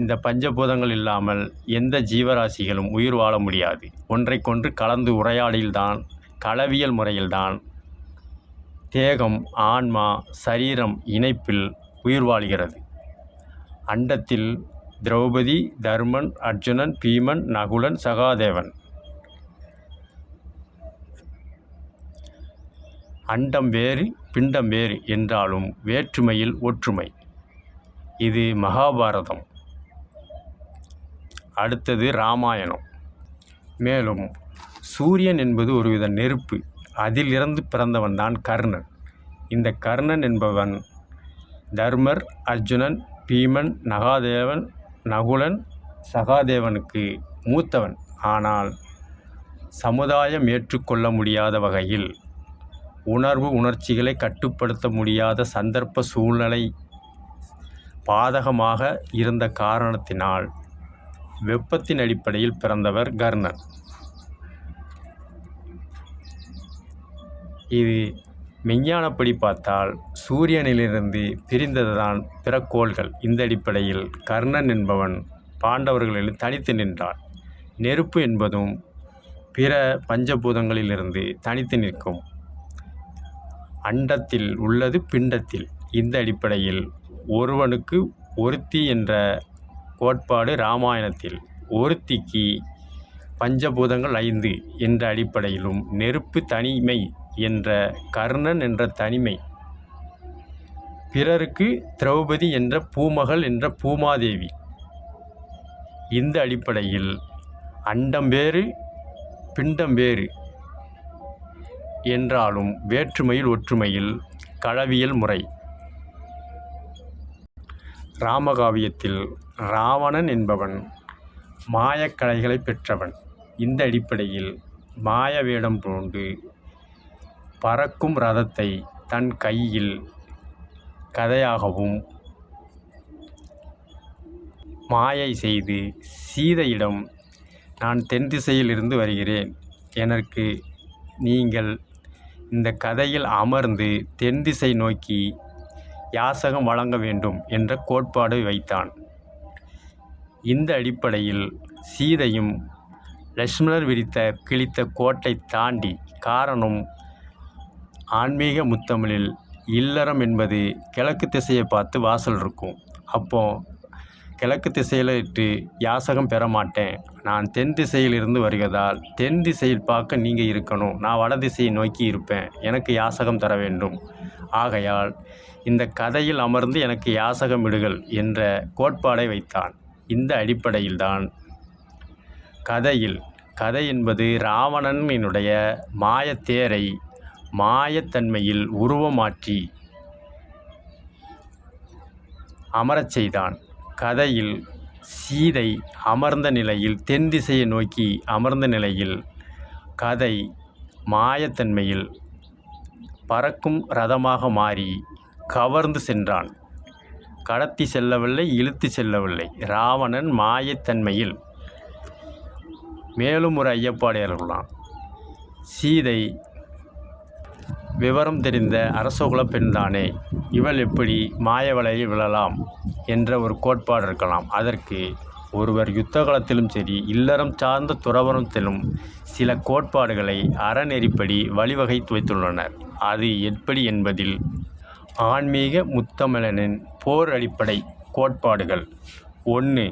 இந்த பஞ்சபூதங்கள் இல்லாமல் எந்த ஜீவராசிகளும் உயிர் வாழ முடியாது. ஒன்றைக்கொன்று கலந்து உரையாடல்தான், களவியல் முறையில்தான் தேகம், ஆன்மா, சரீரம் இணைப்பில் உயிர் வாழ்கிறது. அண்டத்தில் திரௌபதி, தர்மன், அர்ஜுனன், பீமன், நகுலன், சகாதேவன். அண்டம் வேறு பிண்டம் வேறு என்றாலும் வேற்றுமையில் ஒற்றுமை. இது மகாபாரதம். அடுத்தது இராமாயணம். மேலும் சூரியன் என்பது ஒருவித நெருப்பு. அதிலிருந்து பிறந்தவன் தான் கர்ணன். இந்த கர்ணன் என்பவன் தர்மர், அர்ஜுனன், பீமன், நகுலன், சகாதேவனுக்கு மூத்தவன். ஆனால் சமுதாயம் ஏற்றுக்கொள்ள முடியாத வகையில் உணர்ச்சிகளை கட்டுப்படுத்த முடியாத சந்தர்ப்ப சூழ்நிலை பாதகமாக இருந்த காரணத்தினால் வெப்பத்தின் அடிப்படையில் பிறந்தவர் கர்ணன். இது மெஞ்ஞானப்படி பார்த்தால் சூரியனிலிருந்து பிரிந்ததுதான் பிற கோள்கள். இந்த அடிப்படையில் கர்ணன் என்பவன் பாண்டவர்களில் தனித்து நின்றான். நெருப்பு என்பதும் பிற பஞ்சபூதங்களிலிருந்து தனித்து நிற்கும். அண்டத்தில் உள்ளது பிண்டத்தில். இந்த அடிப்படையில் ஒருவனுக்கு ஒருத்தி என்ற கோட்பாடு இராமாயணத்தில். ஒருத்திக்கு பஞ்சபூதங்கள் 5 என்ற அடிப்படையிலும் நெருப்பு தனிமை என்ற கர்ணன் என்ற தனிமை, பிறருக்கு திரௌபதி என்ற பூமகள் என்ற பூமாதேவி. இந்த அடிப்படையில் அண்டம் வேறு பிண்டம் வேறு என்றாலும் வேற்றுமையில் ஒற்றுமையில் களவியல் முறை. ராமகாவியத்தில் ராவணன் என்பவன் மாயக்கலைகளை பெற்றவன். இந்த அடிப்படையில் மாய வேடம் பூண்டு பறக்கும் ரதத்தை தன் கையில் கதையாகவும் மாயை செய்து சீதையிடம், நான் தென் திசையில் இருந்து வருகிறேன், எனக்கு நீங்கள் இந்த கதையில் அமர்ந்து தென் திசை நோக்கி யாசகம் வழங்க வேண்டும் என்ற கோட்பாடு வைத்தான். இந்த அடிப்படையில் சீதையும் லட்சுமணர் கிழித்த கோட்டை தாண்டி, காரணம் ஆன்மீக முத்தமிழில் இல்லறம் என்பது கிழக்கு திசையை பார்த்து வாசல் இருக்கும். அப்போது கிழக்கு திசையில் இட்டு யாசகம் பெற மாட்டேன், நான் தென் திசையில் இருந்து வருவதால் தென் திசையில் பார்க்க நீங்கள் இருக்கணும், நான் வட திசையை நோக்கி இருப்பேன், எனக்கு யாசகம் தர வேண்டும், ஆகையால் இந்த கதையில் அமர்ந்து எனக்கு யாசகம் இடுகள் என்ற கோட்பாடை வைத்தான். இந்த அடிப்படையில்தான் கதை என்பது இராவணனுடைய மாயத்தேரை மாயத்தன்மையில் உருவமாற்றி அமரச் செய்தான். கதையில் சீதை அமர்ந்த நிலையில், தென் திசையை நோக்கி அமர்ந்த நிலையில், கதை மாயத்தன்மையில் பறக்கும் ரதமாக மாறி கவர்ந்து சென்றான். கடத்தி செல்லவில்லை, இழுத்து செல்லவில்லை. இராவணன் மாயத்தன்மையில். மேலும் ஒரு ஐயப்பாடு ஏற்படலாம். சீதை விவரம் தெரிந்த அரசகுல பெண்தானே, இவள் எப்படி மாய வலையில் விழலாம் என்ற ஒரு கோட்பாடு இருக்கலாம். அதற்கு ஒருவர் யுத்த காலத்திலும் சரி, இல்லறம் சார்ந்த துறவரத்திலும் சில கோட்பாடுகளை அறநெறிப்படி வழிவகைத்து வைத்துள்ளனர். அது எப்படி என்பதில் ஆன்மீக முத்தமிழனின் போர் அடிப்படை கோட்பாடுகள்: 1.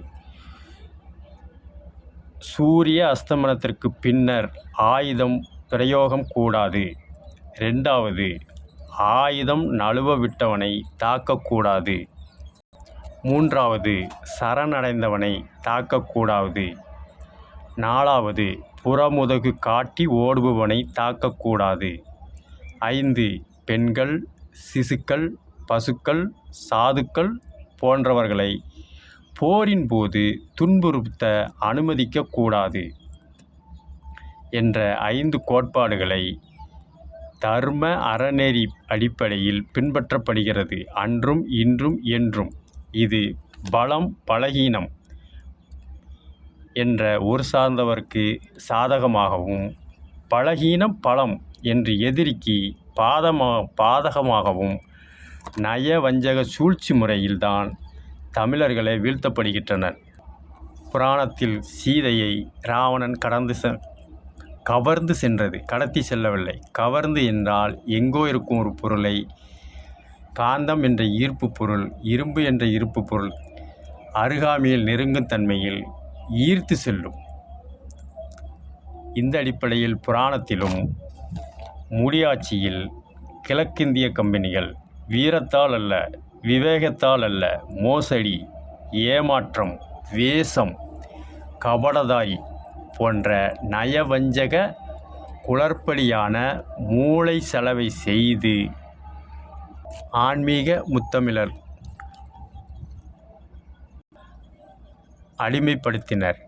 சூரிய அஸ்தமனத்திற்கு பின்னர் ஆயுதம் பிரயோகம் கூடாது. 2. ஆயுதம் நழுவ விட்டவனை தாக்கக்கூடாது. 3. சரணடைந்தவனை தாக்கக்கூடாது. 4. புறமுதுகு காட்டி ஓடுபவனை தாக்கக்கூடாது. 5. பெண்கள், சிசுக்கள், பசுக்கள், சாதுக்கள் போன்றவர்களை போரின் போது துன்புறுத்த அனுமதிக்கக்கூடாது என்ற 5 கோட்பாடுகளை தர்ம அறநெறி அடிப்படையில் பின்பற்றப்படுகிறது. அன்றும் இன்றும் என்றும். இது பலம் பலகீனம் என்ற ஒரு சார்ந்தவர்க்கு சாதகமாகவும், பலகீனம் பலம் என்று எதிரிக்கு பாதகமாகவும் நயவஞ்சக சூழ்ச்சி முறையில்தான் தமிழர்களை வீழ்த்தப்படுகின்றனர். புராணத்தில் சீதையை இராவணன் கவர்ந்து சென்றது, கடத்தி செல்லவில்லை. கவர்ந்து என்றால் எங்கோ இருக்கும் ஒரு பொருளை காந்தம் என்ற ஈர்ப்பு பொருள், இரும்பு என்ற இருப்பு பொருள் அருகாமையில் நெருங்கும் தன்மையில் ஈர்த்து செல்லும். இந்த அடிப்படையில் புராணத்திலும் முடியாட்சியில் கிழக்கிந்திய கம்பெனிகள் வீரத்தால் அல்ல, விவேகத்தால் அல்ல, மோசடி, ஏமாற்றம், வேஷம், கபடதாரி போன்ற நயவஞ்சக குளறுபடியான மூளை செலவை செய்து ஆன்மீக முத்தமிழர் அடிமைப்படுத்தினர்.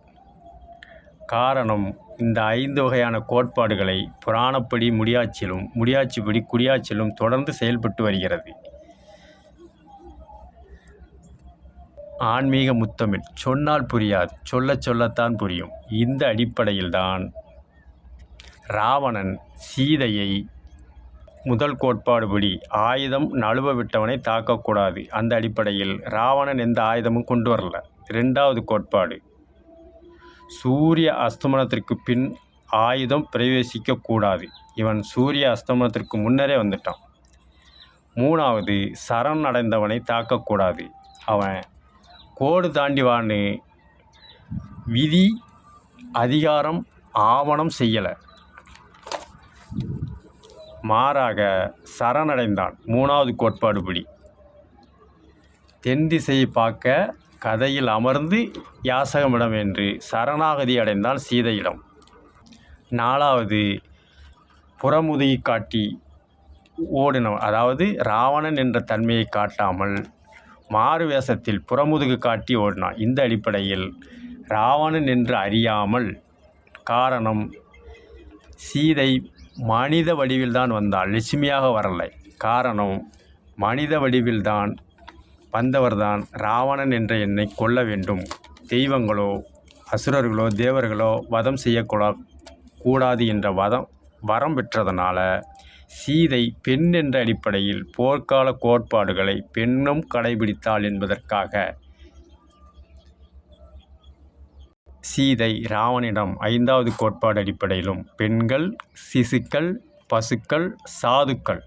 காரணம், இந்த 5 வகையான கோட்பாடுகளை புராணப்படி முடியாட்சியிலும், முடியாட்சிப்படி குடியாட்சியிலும் தொடர்ந்து செயல்பட்டு வருகிறது. ஆன்மீக முத்தமிழ் சொன்னால் புரியாது, சொல்லத்தான் புரியும். இந்த அடிப்படையில்தான் ராவணன் சீதையை முதல் கோட்பாடுபடி ஆயுதம் நழுவ விட்டவனை தாக்கக்கூடாது. அந்த அடிப்படையில் ராவணன் எந்த ஆயுதமும் கொண்டு வரல. 2வது கோட்பாடு, சூரிய அஸ்தமனத்திற்கு பின் ஆயுதம் பிரவேசிக்கக்கூடாது. இவன் சூரிய அஸ்தமனத்திற்கு முன்னரே வந்துட்டான். 3வது, சரண் அடைந்தவனை தாக்கக்கூடாது. அவன் கோடு தாண்டிவான்னு விதி அதிகாரம் ஆவணம் செய்யலை, மாறாக சரணடைந்தான். 3வது கோட்பாடுபடி தென் திசையை பார்க்க கதையில் அமர்ந்து யாசகமிடம் என்று சரணாகதி அடைந்தான் சீதையிடம். 4வது, புறமுதுகை காட்டி ஓடினவன், அதாவது ராவணன் என்ற தன்மையை காட்டாமல் மாறு வேஷத்தில் புறமுதுகு காட்டி ஓடினான். இந்த அடிப்படையில் ராவணன் என்று அறியாமல், காரணம் சீதை மனித வடிவில்தான் வந்தாள், லட்சுமியாக வரலை. காரணம், மனித வடிவில்தான் வந்தவர்தான் ராவணன் என்ற எண்ணை கொல்ல வேண்டும். தெய்வங்களோ அசுரர்களோ தேவர்களோ வதம் செய்யக்கூடாது என்ற வரம் பெற்றதனால சீதை பெண் என்ற அடிப்படையில் போர்க்கால கோட்பாடுகளை பெண்ணும் கடைபிடித்தாள் என்பதற்காக சீதை ராவனிடம் 5வது கோட்பாடு அடிப்படையிலும் பெண்கள், சிசுக்கள், பசுக்கள், சாதுக்கள்,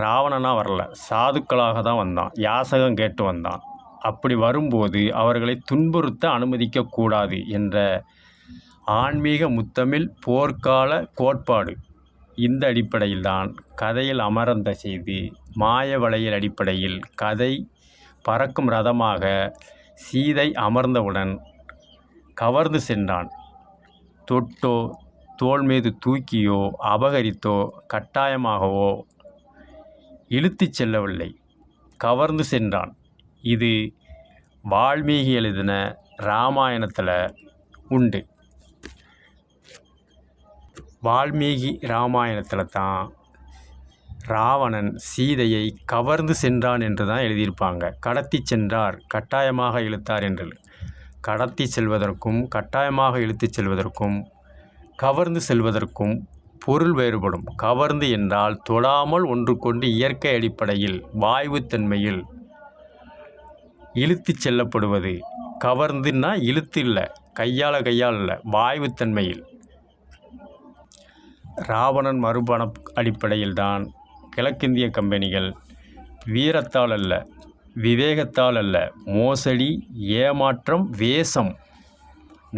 ராவணனாக வரல, சாதுக்களாக தான் வந்தான், யாசகம் கேட்டு வந்தான். அப்படி வரும்போது அவர்களை துன்புறுத்த அனுமதிக்கக்கூடாது என்ற ஆன்மீக முத்தமிழ் போர்க்கால கோட்பாடு. இந்த அடிப்படையில்தான் கதையில் அமர்ந்த செய்தி மாய வலையில் அடிப்படையில் கதை பறக்கும் ரதமாக சீதை அமர்ந்தவுடன் கவர்ந்து சென்றான். தொட்டோ, தோள் மீது தூக்கியோ, அபகரித்தோ, கட்டாயமாகவோ இழுத்துச் செல்லவில்லை, கவர்ந்து சென்றான். இது வால்மீகி எழுதின இராமாயணத்தில் உண்டு. வால்மீகி இராமாயணத்தில் தான் ராவணன் சீதையை கவர்ந்து சென்றான் என்று தான் எழுதியிருப்பாங்க. கடத்தி சென்றார், கட்டாயமாக இழுத்தார் என்று. கடத்தி செல்வதற்கும் கட்டாயமாக இழுத்துச் செல்வதற்கும் கவர்ந்து செல்வதற்கும் பொருள் வேறுபடும். கவர்ந்து என்றால் தொடாமல் ஒன்று கொண்டு இயற்கை அடிப்படையில் வாயுத்தன்மையில் இழுத்து செல்லப்படுவது. கவர்ந்துன்னா இழுத்து இல்லை, கையால் இல்லை, வாயுத்தன்மையில். ராவணன் மறுபண அடிப்படையில்தான் கிழக்கிந்திய கம்பெனிகள் வீரத்தால் அல்ல, விவேகத்தால் அல்ல, மோசடி, ஏமாற்றம், வேஷம்,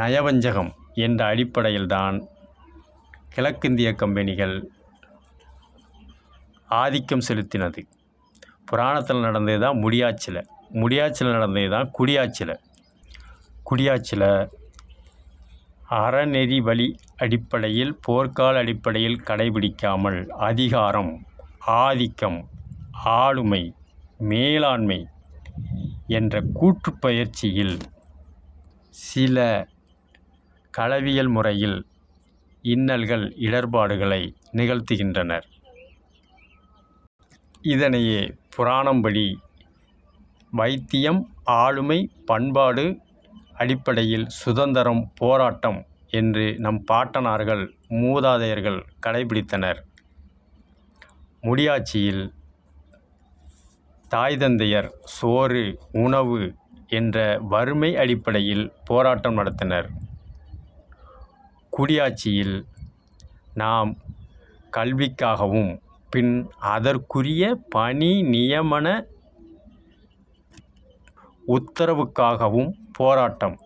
நயவஞ்சகம் என்ற அடிப்படையில்தான் கிழக்கிந்திய கம்பெனிகள் ஆதிக்கம் செலுத்தினது. புராணத்தில் நடந்தது தான் முடியாட்சியில் நடந்தது தான் குடியாட்சியில் அறநெறி வழி அடிப்படையில் போர்க்கால அடிப்படையில் கடைபிடிக்காமல் அதிகாரம், ஆதிக்கம், ஆளுமை, மேலாண்மை என்ற கூற்றுப்பயிற்சியில் சில களவியல் முறையில் இன்னல்கள், இடர்பாடுகளை நிகழ்த்துகின்றனர். இதனையே புராணம்படி வைத்தியம், ஆளுமை, பண்பாடு அடிப்படையில் சுதந்திரம், போராட்டம் என்று நம் பாட்டனார்கள், மூதாதையர்கள் கடைபிடித்தனர். முடியாட்சியில் தாய் தந்தையர் சோறு, உணவு என்ற வறுமை அடிப்படையில் போராட்டம் நடத்தினர். குடியாட்சியில் நாம் கல்விக்காகவும் பின் அதற்குரிய பணி நியமன உத்தரவுக்காகவும் போராட்டம்.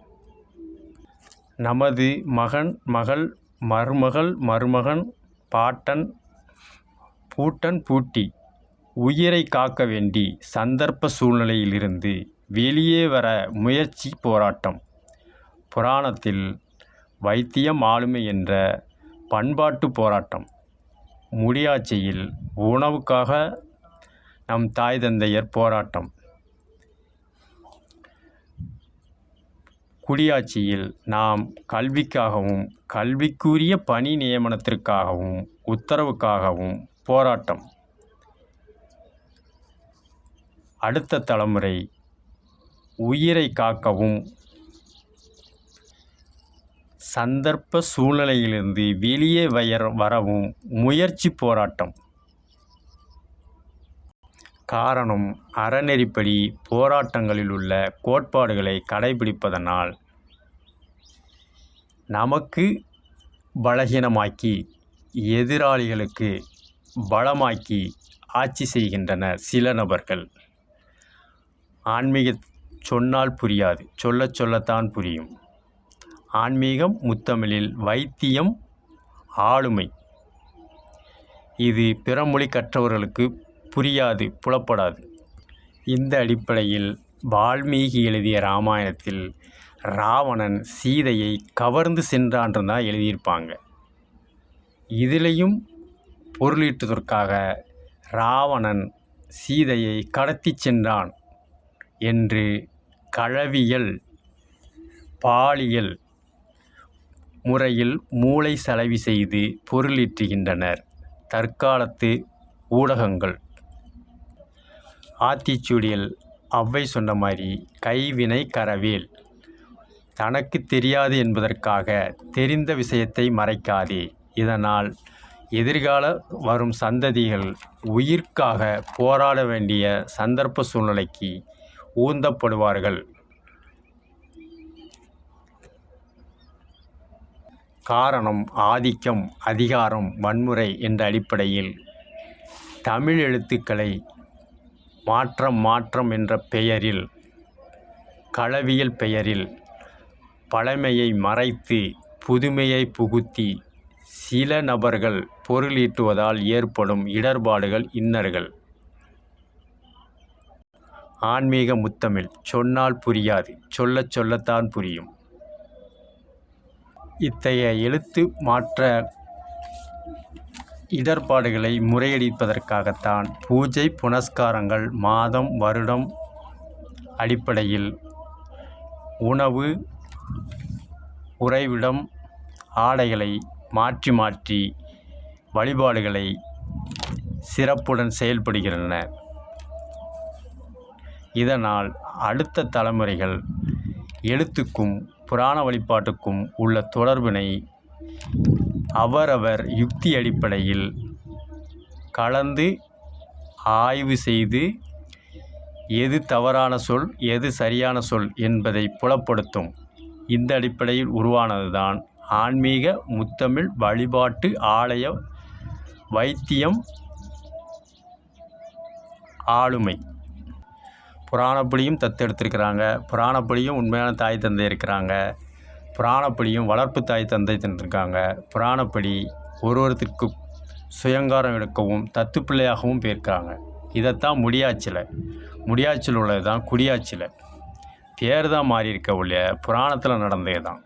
நமது மகன், மகள், மருமகள், மருமகன் பாட்டன் பூட்டன் பூட்டி உயிரை காக்க வேண்டி சந்தர்ப்ப சூழ்நிலையிலிருந்து வெளியே வர முயற்சி போராட்டம். புராணத்தில் வைத்தியம் ஆளுமை என்ற பண்பாட்டு போராட்டம். முடியாட்சியில் உணவுக்காக நம் தாய் தந்தையர் போராட்டம். குடியாட்சியில் நாம் கல்விக்காகவும் கல்விக்குரிய பணி நியமனத்திற்காகவும் உத்தரவுக்காகவும் போராட்டம். அடுத்த தலைமுறை உயிரை காக்கவும் சந்தர்ப்ப சூழ்நிலையிலிருந்து வெளியே வரவும் முயற்சி போராட்டம். காரணம், அறநெறிப்படி போராட்டங்களில் உள்ள கோட்பாடுகளை கடைபிடிப்பதனால் நமக்கு பலகீனமாக்கி எதிராளிகளுக்கு பலமாக்கி ஆட்சி செய்கின்றனர் சில நபர்கள். ஆன்மீக சொன்னால் புரியாது, சொல்லத்தான் புரியும். ஆன்மீகம் முத்தமிழில் வைத்தியம் ஆளுமை. இது பிறமொழி கற்றவர்களுக்கு புரியாது, புலப்படாது. இந்த அடிப்படையில் வால்மீகி எழுதிய இராமாயணத்தில் ராவணன் சீதையை கவர்ந்து சென்றான் தான் எழுதியிருப்பாங்க. இதிலையும் பொருளீட்டுவதற்காக ராவணன் சீதையை கடத்தி சென்றான் என்று களவியல் பாலியல் முறையில் மூளை சலவை செய்து பொருளீட்டுகின்றனர் தற்காலத்து ஊடகங்கள். ஆத்திச்சூடியில் ஔவை சொன்ன மாதிரி கைவினை கரவேல். தனக்கு தெரியாது என்பதற்காக தெரிந்த விஷயத்தை மறைக்காதே. இதனால் எதிர்கால வரும் சந்ததிகள் உயிர்க்காக போராட வேண்டிய சந்தர்ப்ப சூழ்நிலைக்கு ஊந்தப்படுவார்கள். காரணம், ஆதிக்கம், அதிகாரம், வன்முறை என்ற அடிப்படையில் தமிழ் எழுத்துக்களை மாற்றம் என்ற பெயரில், களவியல் பெயரில் பழமையை மறைத்து புதுமையை புகுத்தி சில நபர்கள் பொருளீட்டுவதால் ஏற்படும் இடர்பாடுகள், இன்னல்கள். ஆன்மீக முத்தமிழ் சொன்னால் புரியாது, சொல்லத்தான் புரியும். இத்தகைய எழுத்து மாற்ற இடர்பாடுகளை முறையடிப்பதற்காகத்தான் பூஜை புனஸ்காரங்கள் மாதம் வருடம் அடிப்படையில் உணவு உறைவிடம் ஆடைகளை மாற்றி வழிபாடுகளை சிறப்புடன் செயல்படுகின்றன. இதனால் அடுத்த தலைமுறைகள் எழுத்துக்கும் புராண வழிபாட்டுக்கும் உள்ள தொடர்பினை அவரவர் யுக்தி அடிப்படையில் கலந்து ஆய்வு செய்து எது தவறான சொல் எது சரியான சொல் என்பதை புலப்படுத்தும். இந்த அடிப்படையில் உருவானதுதான் ஆன்மீக முத்தமிழ் வழிபாட்டு ஆலய வைத்தியம் ஆளுமை. புராணப்படியும் தத்தெடுத்திருக்கிறாங்க, புராணப்படியும் உண்மையான தாய் தந்தை இருக்கிறாங்க, புராணப்படியும் வளர்ப்பு தாய் தந்தை தந்திருக்காங்க. புராணப்படி ஒருவருக்கு சுயங்காரம் எடுக்கவும் தத்துப்பிள்ளையாகவும் போயிருக்காங்க. இதைத்தான் முடியாட்சியில் உள்ளது தான் குடியாட்சியில். பேர் தான் மாறி இருக்க ஒழிய புராணத்தில் நடந்தது தான்.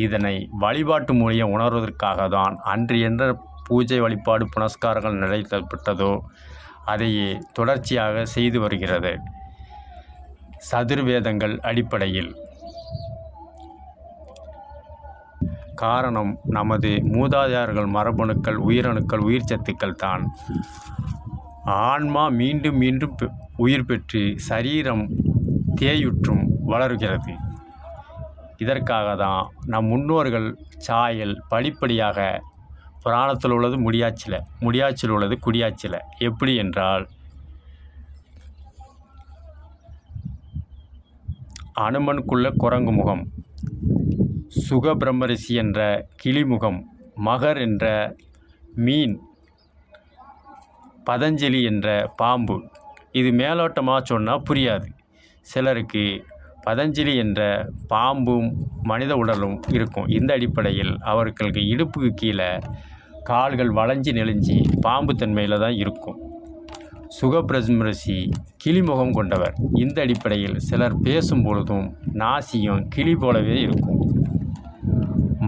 இதனை வழிபாட்டு மூலியம் உணர்வதற்காக தான் அன்று என்ற பூஜை வழிபாடு புனஸ்காரங்கள் நிலைத்தப்பட்டதோ அதையே தொடர்ச்சியாக செய்து வருகிறது. சதுர்வேதங்கள் அடிப்படையில். காரணம், நமது மூதாதையர்கள் மரபணுக்கள் உயிரணுக்கள் உயிர் சத்துக்கள் தான். ஆன்மா மீண்டும் உயிர் பெற்று சரீரம் தேயுற்றும் வளர்கிறது. இதற்காக தான் நம் முன்னோர்கள் சாயல் படிப்படியாக புராணத்தில் உள்ளது முடியாட்சியில் உள்ளது குடியாட்சியில். எப்படி என்றால், அனுமனுக்குள்ள குரங்கு முகம், சுகபிரம்மரிஷி என்ற கிளிமுகம், மகர் என்ற மீன், பதஞ்சலி என்ற பாம்பு. இது மேலோட்டமாக சொன்னால் புரியாது. சிலருக்கு பதஞ்சலி என்ற பாம்பும் மனித உடலும் இருக்கும். இந்த அடிப்படையில் அவர்களுக்கு இடுப்புக்கு கீழே கால்கள் வளைஞ்சி நெளிஞ்சி பாம்பு தன்மையில் தான் இருக்கும். சுகபிரம்மரிஷி கிளிமுகம் கொண்டவர். இந்த அடிப்படையில் சிலர் பேசும் பொழுதும் நாசியும் கிளி போலவே இருக்கும்.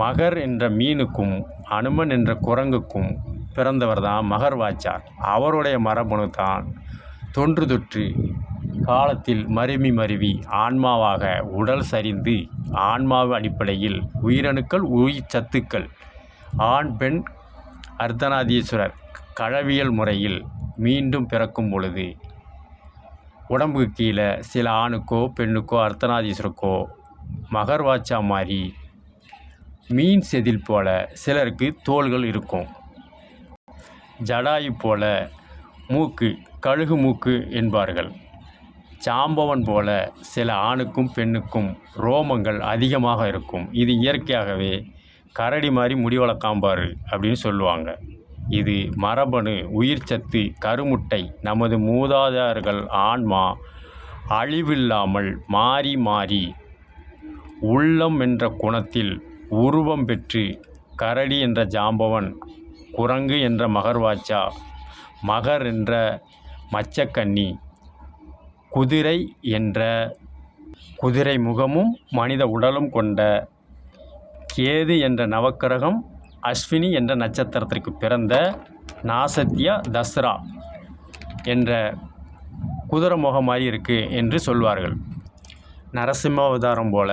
மகர் என்ற மீனுக்கும் அனுமன் என்ற குரங்குக்கும் பிறந்தவர் தான் மகர்வாச்சார். அவருடைய மரபணு தான் தொன்று தொற்று காலத்தில் மருவி ஆன்மாவாக உடல் சரிந்து ஆன்மாவு அடிப்படையில் உயிரணுக்கள் உயிர் சத்துக்கள் ஆண் பெண் அர்த்தநாதீஸ்வரர் கழவியல் முறையில் மீண்டும் பிறக்கும் பொழுது உடம்புக்கு கீழே சில ஆணுக்கோ பெண்ணுக்கோ அர்த்தநாதீஸ்வரருக்கோ மகர்வாச்சா மாதிரி மீன் செதில் போல சிலருக்கு தோள்கள் இருக்கும். ஜடாயு போல மூக்கு கழுகு மூக்கு என்பார்கள். சாம்பவன் போல சில ஆணுக்கும் பெண்ணுக்கும் ரோமங்கள் அதிகமாக இருக்கும். இது இயற்கையாகவே கரடி மாதிரி முடி வளர்க்காம்பாரு அப்படின்னு சொல்லுவாங்க. இது மரபணு உயிர் சத்து கருமுட்டை. நமது மூதாதையர்கள் ஆன்மா அழிவில்லாமல் மாறி மாறி உள்ளம் என்ற குணத்தில் உருவம் பெற்று கரடி என்ற ஜாம்பவன், குரங்கு என்ற மகர்வாச்சா, மகர் என்ற மச்சக்கன்னி, குதிரை என்ற குதிரை முகமும் மனித உடலும் கொண்ட கேது என்ற நவக்கிரகம், அஸ்வினி என்ற நட்சத்திரத்திற்கு பிறந்த நாசத்யா தஸ்ரா என்ற குதிரை முகம் மாதிரி இருக்குது என்று சொல்வார்கள். நரசிம்ம அவதாரம் போல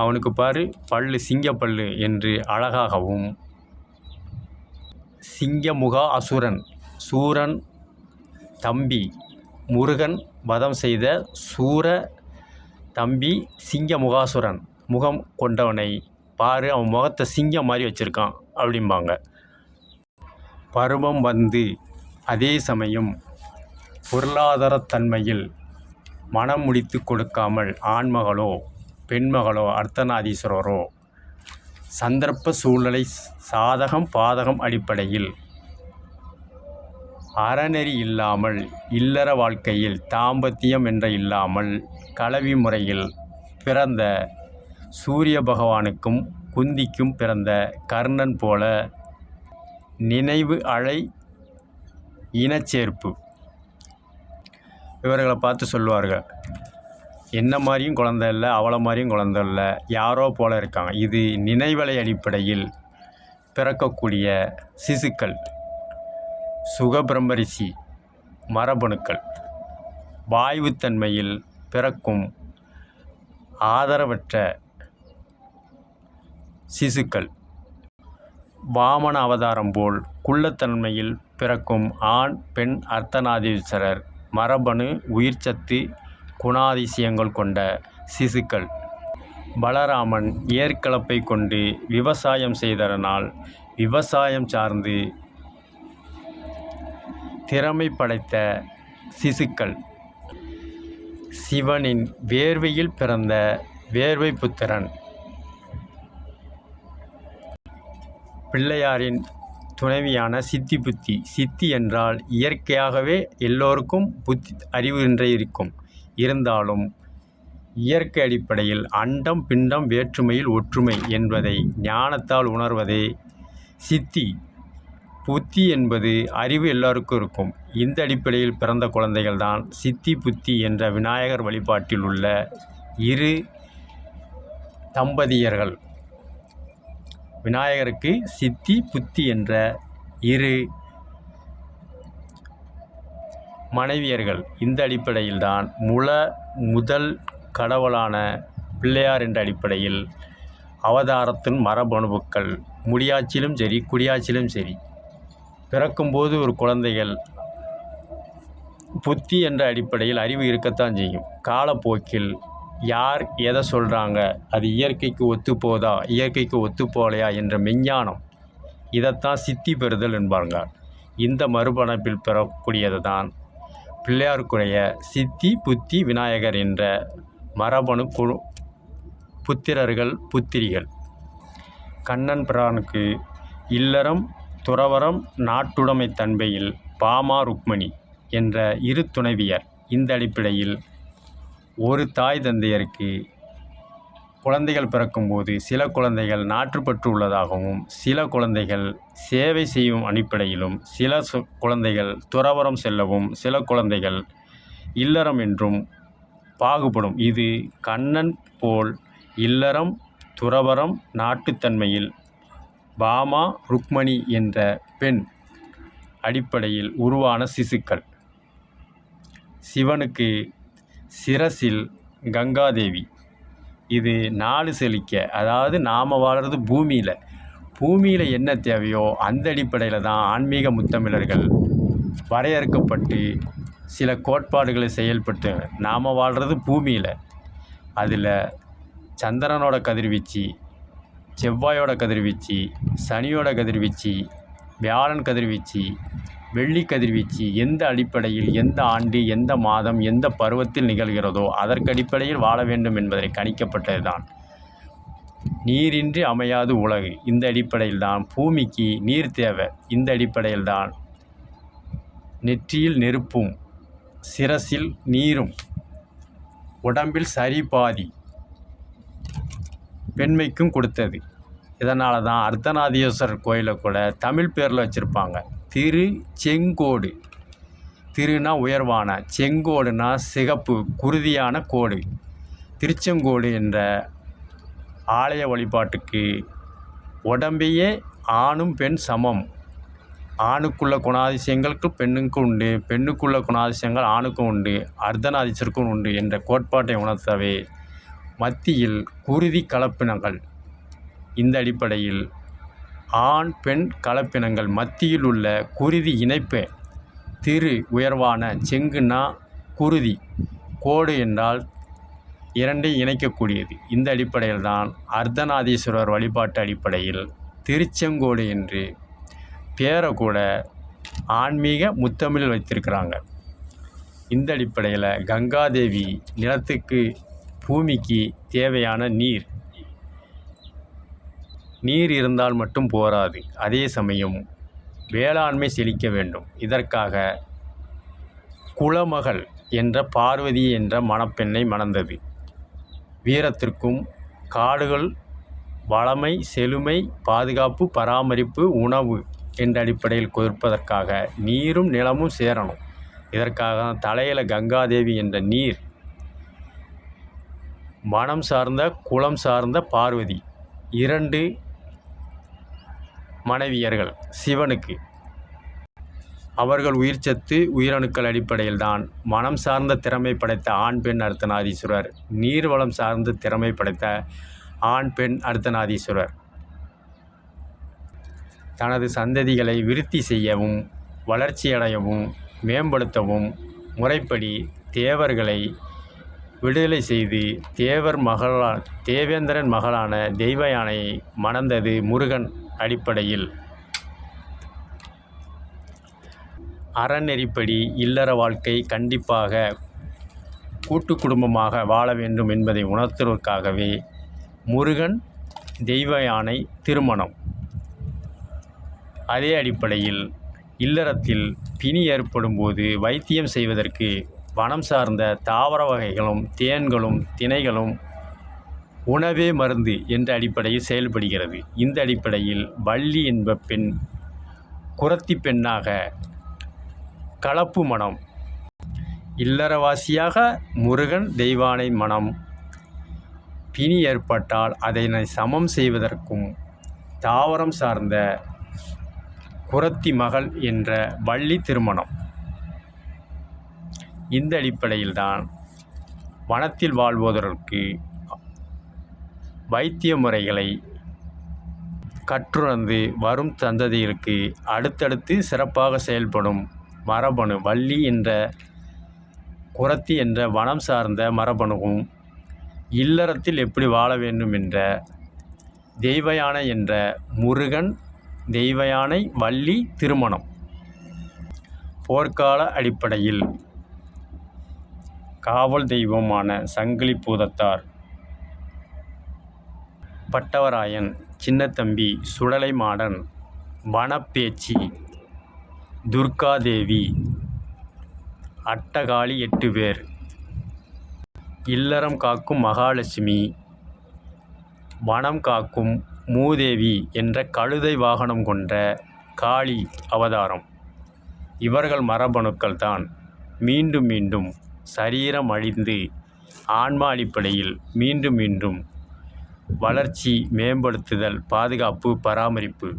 அவனுக்கு பாரு பல்லு சிங்கப்பல்லு என்று அழகாகவும், சிங்கமுகா அசுரன் சூரன் தம்பி முருகன் வதம் செய்த சூர தம்பி சிங்கமுகாசுரன் முகம் கொண்டவனை பாரு, அவன் முகத்தை சிங்கம் மாதிரி வச்சுருக்கான் அப்படிம்பாங்க. பருவம் வந்து அதே சமயம் பொருளாதாரத்தன்மையில் மனம் முடித்து கொடுக்காமல் ஆண்மகளோ பெண்மகளோ அர்த்தநாதீஸ்வரரோ சந்தர்ப்ப சூழ்நிலை சாதகம் பாதகம் அடிப்படையில் அறநெறி இல்லாமல் இல்லற வாழ்க்கையில் தாம்பத்தியம் என்ற இல்லாமல் கலவி முறையில் பிறந்த சூரிய பகவானுக்கும் குந்திக்கும் பிறந்த கர்ணன் போல நினைவு அலை இனச்சேர்ப்பு. இவர்களை பார்த்து சொல்லுவார்கள், என்ன மாதிரியும் குழந்தை இல்லை, அவளை மாதிரியும் குழந்தை இல்லை, யாரோ போல இருக்காங்க. இது நினைவலை அடிப்படையில் பிறக்கக்கூடிய சிசுக்கள். சுகபிரம்மரிஷி மரபணுக்கள். வாயுத்தன்மையில் பிறக்கும் ஆதரவற்ற சிசுக்கள். வாமன அவதாரம் போல் குள்ளத்தன்மையில் பிறக்கும் ஆண் பெண் அர்த்தநாதீஸ்வரர் மரபணு உயிர்ச்சத்து குணாதிசயங்கள் கொண்ட சிசுக்கள். பலராமன் ஏற்கலப்பை கொண்டு விவசாயம் செய்ததனால் விவசாயம் சார்ந்து திறமை படைத்த சிசுக்கள். சிவனின் வேர்வையில் பிறந்த வேர்வை புத்திரன். பிள்ளையாரின் துணைவியான சித்தி புத்தி. சித்தி என்றால் இயற்கையாகவே எல்லோருக்கும் புத்தி அறிவு என்றே இருந்தாலும் இயற்கை அடிப்படையில் அண்டம் பிண்டம் வேற்றுமையில் ஒற்றுமை என்பதை ஞானத்தால் உணர்வதே சித்தி. புத்தி என்பது அறிவு எல்லாருக்கும் இருக்கும். இந்த அடிப்படையில் பிறந்த குழந்தைகள் தான் சித்தி புத்தி என்ற விநாயகர் வழிபாட்டில் உள்ள இரு தம்பதியர்கள். விநாயகருக்கு சித்தி புத்தி என்ற இரு மனைவியர்கள். இந்த அடிப்படையில் தான் முதல் கடவுளான பிள்ளையார் என்ற அடிப்படையில் அவதாரத்தின் மரபணுக்கள் முடியாச்சிலும் சரி குடியாச்சிலும் சரி பிறக்கும்போது ஒரு குழந்தைகள் புத்தி என்ற அடிப்படையில் அறிவு இருக்கத்தான் செய்யும். காலப்போக்கில் யார் எதை சொல்கிறாங்க, அது இயற்கைக்கு ஒத்துப்போதா இயற்கைக்கு ஒத்துப்போலையா என்ற மெஞ்ஞானம், இதைத்தான் சித்தி பெறுதல் என்பாங்க. இந்த மறுபணப்பில் பெறக்கூடியது தான் பிள்ளையாருக்குடைய சித்தி புத்தி விநாயகர் என்ற மரபணு புத்திரர்கள் புத்திரிகள். கண்ணன் பிரானுக்கு இல்லறம் துறவரம் நாட்டுடைமை தன்மையில் பாமா ருக்மணி என்ற இரு துணைவியர். இந்த அடிப்படையில் ஒரு தாய் தந்தையருக்கு குழந்தைகள் பிறக்கும்போது சில குழந்தைகள் நாட்டுப்பற்று உள்ளதாகவும், சில குழந்தைகள் சேவை செய்யும் அடிப்படையிலும், சில குழந்தைகள் துறவறம் செல்லவும், சில குழந்தைகள் இல்லறம் என்றும் பாகுபடும். இது கண்ணன் போல் இல்லறம், துறவறம், நாட்டுத்தன்மையில் பாமா ருக்மணி என்ற பெண் அடிப்படையில் உருவான சிசுக்கள். சிவனுக்கு சிரசில் கங்காதேவி. இது நாடு செழிக்க, அதாவது நாம் வாழறது பூமியில் என்ன தேவையோ அந்த அடிப்படையில் தான் ஆன்மீக முத்தமிழர்கள் வரையறுக்கப்பட்டு சில கோட்பாடுகளை செயல்பட்டு நாம் வாழ்கிறது பூமியில். அதில் சந்திரனோட கதிர்வீச்சு, செவ்வாயோட கதிர்வீச்சு, சனியோட கதிர்வீச்சு, வியாழன் கதிர்வீச்சு, வெள்ளி கதிர்வீச்சு எந்த அடிப்படையில், எந்த ஆண்டு, எந்த மாதம், எந்த பருவத்தில் நிகழ்கிறதோ அதற்கு அடிப்படையில் வாழ வேண்டும் என்பதை கணிக்கப்பட்டது தான். நீரின்றி அமையாது உலகு. இந்த அடிப்படையில் தான் பூமிக்கு நீர் தேவை. இந்த அடிப்படையில் தான் நெற்றியில் நெருப்பும், சிரசில் நீரும், உடம்பில் சரிபாதி பெண்மைக்கும் கொடுத்தது. இதனால தான் அர்த்தநாதீஸ்வரர் கோயிலை கூட தமிழ் பேரில் வச்சுருப்பாங்க. திருச்செங்கோடு. திருனா உயர்வான, செங்கோடுனா சிகப்பு குருதியான கோடு. திருச்செங்கோடு என்ற ஆலய வழிபாட்டுக்கு உடம்பையே ஆணும் பெண் சமம். ஆணுக்குள்ள குணாதிசயங்களுக்கு பெண்ணுக்கும் உண்டு, பெண்ணுக்குள்ள குணாதிசயங்கள் ஆணுக்கும் உண்டு, அர்த்தநாதீஸ்வருக்கும் உண்டு என்ற கோட்பாட்டை உணர்த்தவே மத்தியில் குருதி கலப்பினங்கள். இந்த அடிப்படையில் ஆண் பெண் கலப்பினங்கள் மத்தியில் உள்ள குருதி இணைப்பு. திரு உயர்வான, செங்குன்னா குருதி, கோடு என்றால் இரண்டை இணைக்கக்கூடியது. இந்த அடிப்படையில் தான் அர்த்தநாதீஸ்வரர் வழிபாட்டு அடிப்படையில் திருச்செங்கோடு என்று பேரை கூட ஆன்மீக முத்தமிழில் வைத்திருக்கிறாங்க. இந்த அடிப்படையில் கங்காதேவி நிலத்துக்கு, பூமிக்கு தேவையான நீர் இருந்தால் மட்டும் போராது. அதே சமயம் வேளாண்மை செழிக்க வேண்டும். இதற்காக குலமகள் என்ற பார்வதி என்ற மணப்பெண்ணை மணந்தது. வீரத்திற்கும் காடுகள் வளமை, செழுமை, பாதுகாப்பு, பராமரிப்பு, உணவு என்ற அடிப்படையில் கொடுப்பதற்காக நீரும் நிலமும் சேரணும். இதற்காக தலையில் கங்காதேவி என்ற நீர், மனம் சார்ந்த குலம் சார்ந்த பார்வதி, 2 மனைவியர்கள் சிவனுக்கு. அவர்கள் உயிர்ச்சத்து உயிரணுக்கள் அடிப்படையில் தான் மனம் சார்ந்த திறமை படைத்த ஆண் பெண் அர்த்தநாதீஸ்வரர், நீர்வளம் சார்ந்த திறமை படைத்த ஆண் பெண் அர்த்தநாதீஸ்வரர் தனது சந்ததிகளை விருத்தி செய்யவும், வளர்ச்சியடையவும், மேம்படுத்தவும் முறைப்படி தேவர்களை விடுதலை செய்து தேவேந்திரன் மகளான தெய்வ யானையை மணந்தது முருகன் அடிப்படையில். அறநெறிப்படி இல்லற வாழ்க்கை கண்டிப்பாக கூட்டு குடும்பமாக வாழ வேண்டும் என்பதை உணர்த்துவதற்காகவே முருகன் தெய்வ யானை திருமணம். அதே அடிப்படையில் இல்லறத்தில் பிணி ஏற்படும் போது வைத்தியம் செய்வதற்கு வனம் சார்ந்த தாவர வகைகளும், தேன்களும், திணைகளும் உணவே மருந்து என்ற அடிப்படையில் செயல்படுகிறது. இந்த அடிப்படையில் வள்ளி என்ப பெண் குறத்தி பெண்ணாக கலப்பு மனம், இல்லறவாசியாக முருகன் தெய்வானை மனம். பிணி ஏற்பட்டால் அதனை சமம் செய்வதற்கும் தாவரம் சார்ந்த குறத்தி மகள் என்ற வள்ளி திருமணம். இந்த அடிப்படையில் தான் வனத்தில் வாழ்வதற்கு வைத்திய முறைகளை கற்றுணர்ந்து வரும் சந்ததிகளுக்கு அடுத்தடுத்து சிறப்பாக செயல்படும் மரபணு வள்ளி என்ற குறத்தி என்ற வனம் சார்ந்த மரபணுவும், இல்லறத்தில் எப்படி வாழ வேண்டும் என்ற தெய்வயானை என்ற முருகன் தெய்வயானை வள்ளி திருமணம். போர்க்கால அடிப்படையில் காவல் தெய்வமான சங்கிலி பூதத்தார், பட்டவராயன், சின்னத்தம்பி, சுடலை மாடன், வனப்பேச்சி, துர்காதேவி, அட்டகாளி 8 பேர், இல்லறம் காக்கும் மகாலட்சுமி, வனம் காக்கும் மூதேவி என்ற கழுதை வாகனம் கொண்ட காளி அவதாரம். இவர்கள் மரபணுக்கள் தான் மீண்டும் மீண்டும் சரீரம் அழிந்து ஆன்மா அடிப்படையில் மீண்டும் மீண்டும் வளர்ச்சி, மேம்படுத்துதல், பாதுகாப்பு, பராமரிப்பு.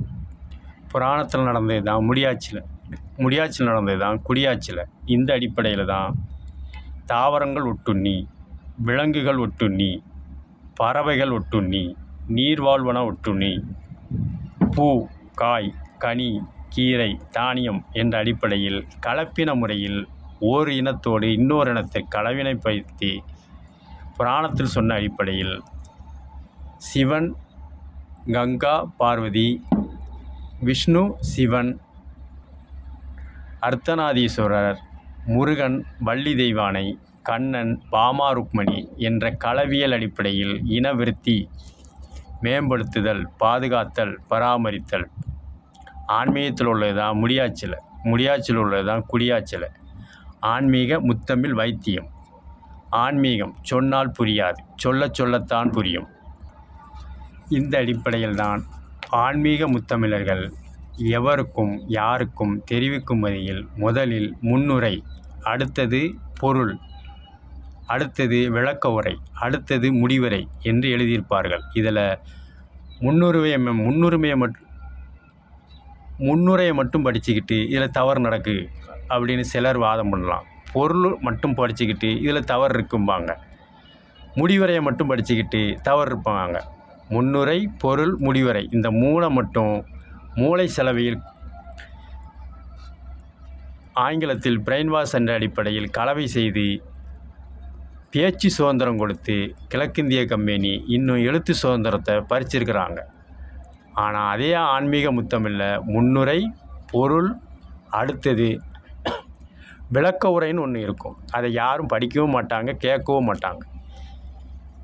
புராணத்தில் நடந்தது தான் முடியாட்சியில் நடந்தது தான் குடியாட்சியில். இந்த அடிப்படையில் தான் தாவரங்கள் ஒட்டுண்ணி, விலங்குகள் ஒட்டுண்ணி, பறவைகள் ஒட்டுண்ணி, நீர்வாழ்வன ஒட்டுண்ணி, பூ, காய், கனி, கீரை, தானியம் என்ற அடிப்படையில் கலப்பின முறையில் ஓர் இனத்தோடு இன்னொரு இனத்தை கலவினைப்படுத்தி புராணத்தில் சொன்ன அடிப்படையில் சிவன், கங்கா, பார்வதி, விஷ்ணு, சிவன், அர்த்தநாதீஸ்வரர், முருகன், வள்ளி தெய்வானை, கண்ணன், பாமா, ருக்மணி என்ற களவியல் அடிப்படையில் இனவிருத்தி, மேம்படுத்துதல், பாதுகாத்தல், பராமரித்தல். ஆன்மீகத்தில் உள்ளது தான் முடியாட்சியில் உள்ளது தான் குடியாட்சியில். ஆன்மீக முத்தமிழ் வைத்தியம். ஆன்மீகம் சொன்னால் புரியாது, சொல்லத்தான் புரியும். இந்த அடிப்படையில் தான் ஆன்மீக முத்தமிழர்கள் எவருக்கும் யாருக்கும் தெரிவிக்கும் வகையில் முதலில் முன்னுரை, அடுத்தது பொருள், அடுத்தது விளக்க உரை, அடுத்தது முடிவுரை என்று எழுதியிருப்பார்கள். இதில் முன்னுரையை மட்டும் படிச்சுக்கிட்டு இதில் தவறு நடக்கு அப்படின்னு சிலர் வாதம் பண்ணலாம். பொருள் மட்டும் படிச்சுக்கிட்டு இதில் தவறு இருக்கும்பாங்க. முடிவுரையை மட்டும் படிச்சுக்கிட்டு தவறு இருப்பாங்க. முன்னுரை, பொருள், முடிவுரை இந்த மூணை மட்டும் மூளை செலவில் ஆங்கிலத்தில் பிரெயின் வாஷ் என்ற அடிப்படையில் கலவை செய்து பேச்சு சுதந்திரம் கொடுத்து கிழக்கிந்திய கம்பெனி இன்னும் எழுத்து சுதந்திரத்தை பறிச்சிருக்கிறாங்க. ஆனால் அதே ஆன்மீக முத்தமிழில் முன்னுரை, பொருள், அடுத்தது விளக்க உரைன்னு ஒன்று இருக்கும். அதை யாரும் படிக்கவும் மாட்டாங்க, கேட்கவும் மாட்டாங்க.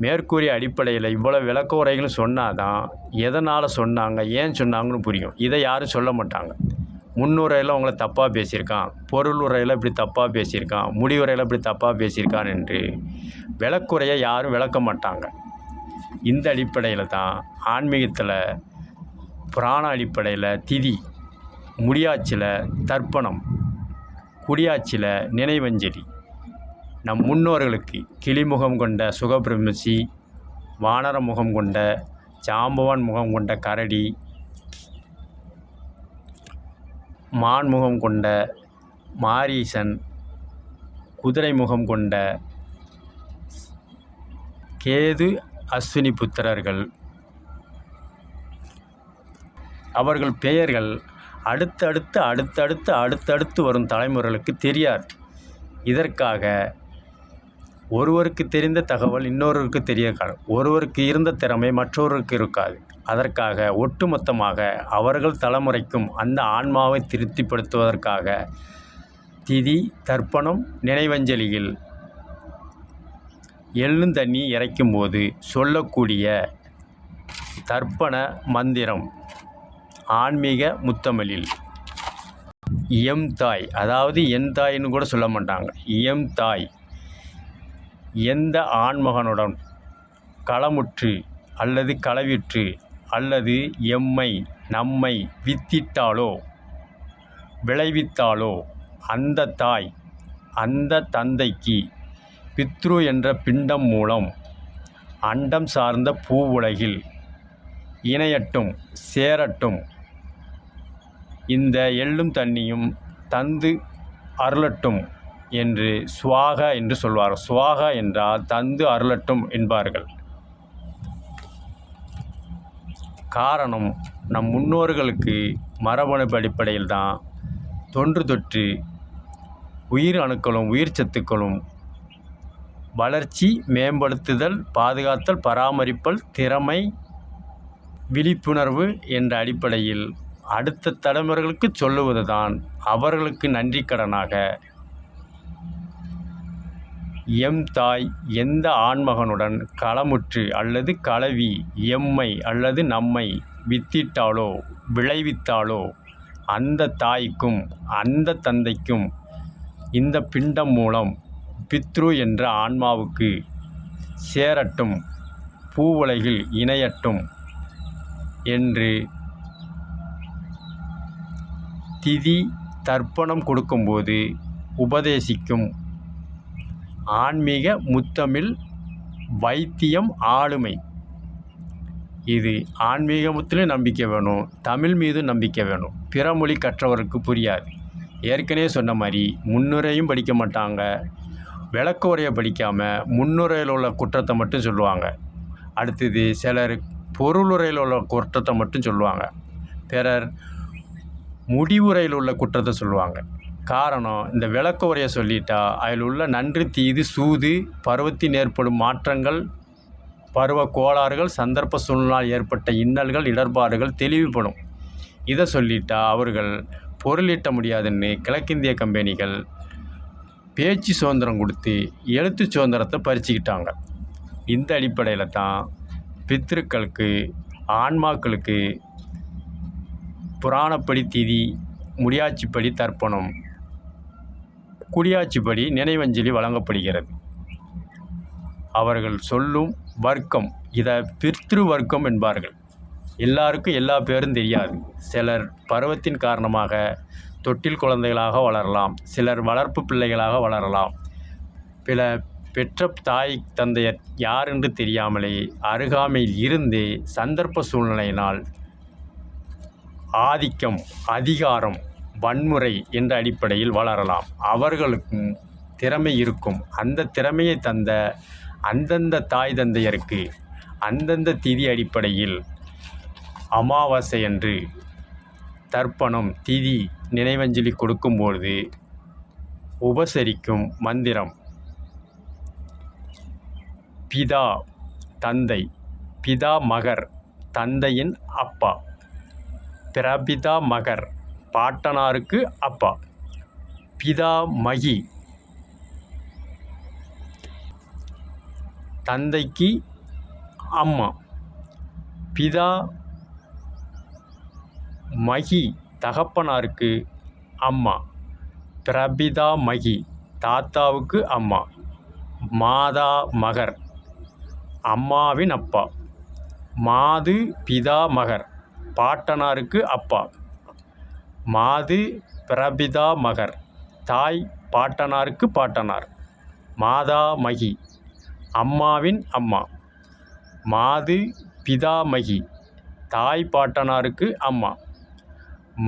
மேற்கூறிய அடிப்படையில் இவ்வளோ விளக்க உரைகளும் சொன்னால் தான் எதனால் சொன்னாங்க, ஏன் சொன்னாங்கன்னு புரியும். இதை யாரும் சொல்ல மாட்டாங்க. முன்னுரையில் அவங்கள தப்பாக பேசியிருக்கான், பொருள் உரையில் இப்படி தப்பாக பேசியிருக்கான், முடிவுரையில் இப்படி தப்பாக பேசியிருக்கான் என்று விளக்குறையை யாரும் விளக்க மாட்டாங்க. இந்த அடிப்படையில் தான் ஆன்மீகத்தில் புராண அடிப்படையில் திதி, முடியாட்சியில் தர்ப்பணம், குடியாட்சியில் நினைவஞ்சலி. நம் முன்னோர்களுக்கு கிளிமுகம் கொண்ட சுகபிரமசி, வானர முகம் கொண்ட ஜாம்பவான் முகம் கொண்ட கரடி, மான் முகம் கொண்ட மாரீசன், குதிரை முகம் கொண்ட கேது, அஸ்வினி புத்திரர்கள், அவர்கள் பெயர்கள் அடுத்தடுத்து வரும் தலைமுறைகளுக்கு தெரியாது. இதற்காக ஒருவருக்கு தெரிந்த தகவல் இன்னொருவருக்கு தெரியாது. ஒருவருக்கு இருந்த திறமை மற்றொருவருக்கு இருக்காது. அதற்காக ஒட்டுமொத்தமாக அவர்கள் தலைமுறைக்கும் அந்த ஆன்மாவை திருப்திப்படுத்துவதற்காக திதி, தர்ப்பணம், நினைவஞ்சலியில் எள்ளும் தண்ணி இறைக்கும்போது சொல்லக்கூடிய தர்ப்பண மந்திரம் ஆன்மீக முத்தமிழில் எம் தாய், அதாவது என் தாயின்னு கூட சொல்ல மாட்டாங்க, எம் தாய் எந்த ஆண்மகனுடன் களமுற்று அல்லது களவிற்று அல்லது எம்மை நம்மை வித்திட்டாலோ விளைவித்தாலோ அந்த தாய் அந்த தந்தைக்கு பித்ரு என்ற பிண்டம் மூலம் அண்டம் சார்ந்த பூவுலகில் இணையட்டும், சேரட்டும், இந்த எள்ளும் தண்ணியும் தந்து அருளட்டும் என்று சுவாகா என்று சொல்வார்கள். சுவாகா என்றால் தந்து அருளட்டும் என்பார்கள். காரணம், நம் முன்னோர்களுக்கு மரபணு அடிப்படையில் தான் தொன்று தொற்று உயிர் அணுக்களும் உயிர் சத்துக்களும் வளர்ச்சி, மேம்படுத்துதல், பாதுகாத்தல், பராமரிப்பல், திறமை, விழிப்புணர்வு என்ற அடிப்படையில் அடுத்த தலைமுறைகளுக்கு சொல்லுவது தான் அவர்களுக்கு நன்றி கடனாக எம் தாய் எந்த ஆண்மகனுடன் களமுற்று அல்லது களவி எம்மை அல்லது நம்மை வித்திட்டாலோ விளைவித்தாலோ அந்த தாய்க்கும் அந்த தந்தைக்கும் இந்த பிண்டம் மூலம் பித்ரு என்ற ஆன்மாவுக்கு சேரட்டும், பூவுலகில் இணையட்டும் என்று திதி தர்ப்பணம் கொடுக்கும்போது உபதேசிக்கும் ஆன்மீக முத்தமிழ் வைத்தியம் ஆளுமை. இது ஆன்மீகத்திலும் நம்பிக்கை வேணும், தமிழ் மீது நம்பிக்கை வேணும். பிற மொழி கற்றவருக்கு புரியாது. ஏற்கனவே சொன்ன மாதிரி முன்னுரையும் படிக்க மாட்டாங்க, விளக்க உரையை படிக்காமல் முன்னுரையில் உள்ள குற்றத்தை மட்டும் சொல்லுவாங்க. அடுத்தது சிலர் பொருளுரையில் உள்ள குற்றத்தை மட்டும் சொல்லுவாங்க, பிறர் முடிவுரையில் உள்ள குற்றத்தை சொல்லுவாங்க. காரணம், இந்த விளக்க உரையை சொல்லிட்டா அதில் உள்ள நன்று தீது சூது பருவத்தின் ஏற்படும் மாற்றங்கள், பருவ கோளாறுகள், சந்தர்ப்ப சூழ்நிலையால் ஏற்பட்ட இன்னல்கள் இடர்பாடுகள் தெளிவுபடும். இதை சொல்லிட்டா அவர்கள் பொருளீட்ட முடியாதுன்னு கிழக்கிந்திய கம்பெனிகள் பேச்சு சுதந்திரம் கொடுத்து எழுத்து சுதந்திரத்தை பறிச்சுக்கிட்டாங்க. இந்த அடிப்படையில் தான் பித்ருக்களுக்கு, ஆன்மாக்களுக்கு புராணப்படி திதி, முடியாட்சிப்படி தர்ப்பணம், குடியாட்சிப்படி நினைவஞ்சலி வழங்கப்படுகிறது. அவர்கள் சொல்லும் வர்க்கம், இதை பித்ரு வர்க்கம் என்பார்கள். எல்லாருக்கும் எல்லா பேரும் தெரியாது. சிலர் பருவத்தின் காரணமாக தொட்டில் குழந்தைகளாக வளரலாம், சிலர் வளர்ப்பு பிள்ளைகளாக வளரலாம். பிற பெற்ற தாய் தந்தையர் யார் என்று தெரியாமலே அருகாமையில் இருந்து சந்தர்ப்ப சூழ்நிலையினால் ஆதிக்கம், அதிகாரம், வன்முறை என்ற அடிப்படையில் வளரலாம். அவர்களுக்கும் திறமை இருக்கும். அந்த திறமையை தந்த அந்தந்த தாய் தந்தையருக்கு அந்தந்த திதி அடிப்படையில் அமாவாசை அன்று தர்ப்பணம், திதி, நினைவஞ்சலி கொடுக்கும்பொழுது உபசரிக்கும் மந்திரம் பிதா தந்தை, பிதா மகர் தந்தையின் அப்பா, பிரபிதா மகர் பாட்டனாருக்கு அப்பா, பிதா மகி தந்தைக்கு அம்மா, பிதா மகி தகப்பனாருக்கு அம்மா, பிரபிதா மகி தாத்தாவுக்கு அம்மா, மாதா மகர் அம்மாவின் அப்பா, மாது பிதா மகர் பாட்டனாருக்கு அப்பா, மாது பிரபிதா மகர் தாய் பாட்டனாருக்கு பாட்டனார், மாதா மகி அம்மாவின் அம்மா, மாது பிதாமகி தாய் பாட்டனாருக்கு அம்மா,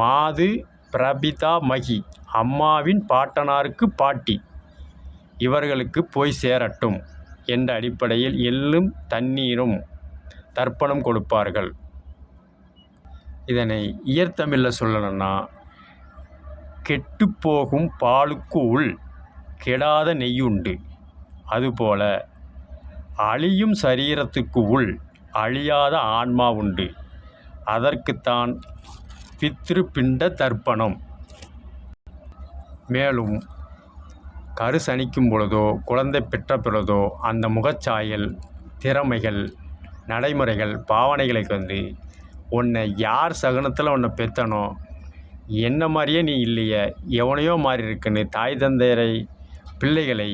மாது பிரபிதா மகி அம்மாவின் பாட்டனாருக்கு பாட்டி. இவர்களுக்கு போய் சேரட்டும் என்ற அடிப்படையில் எள்ளும் தண்ணீரும் தர்ப்பணம் கொடுப்பார்கள். இதனை இயற்தமிழில் சொல்லணும்னா, கெட்டுப்போகும் பாலுக்கு உள் கெடாத நெய்யுண்டு, அதுபோல அழியும் சரீரத்துக்கு உள் அழியாத ஆன்மா உண்டு. அதற்குத்தான் பித்ரு பிண்ட தர்ப்பணம். மேலும் கரு சனிக்கும் பொழுதோ குழந்தை பெற்ற பொழுதோ அந்த முகச்சாயல், திறமைகள், நடைமுறைகள், பாவனைகளை கொண்டு உன்னை யார் சகுனத்தில் உன்னை பெற்றனோ, என்ன மாதிரியே நீ இல்லையே, எவனையோ மாறி இருக்குன்னு தாய் தந்தையரை, பிள்ளைகளை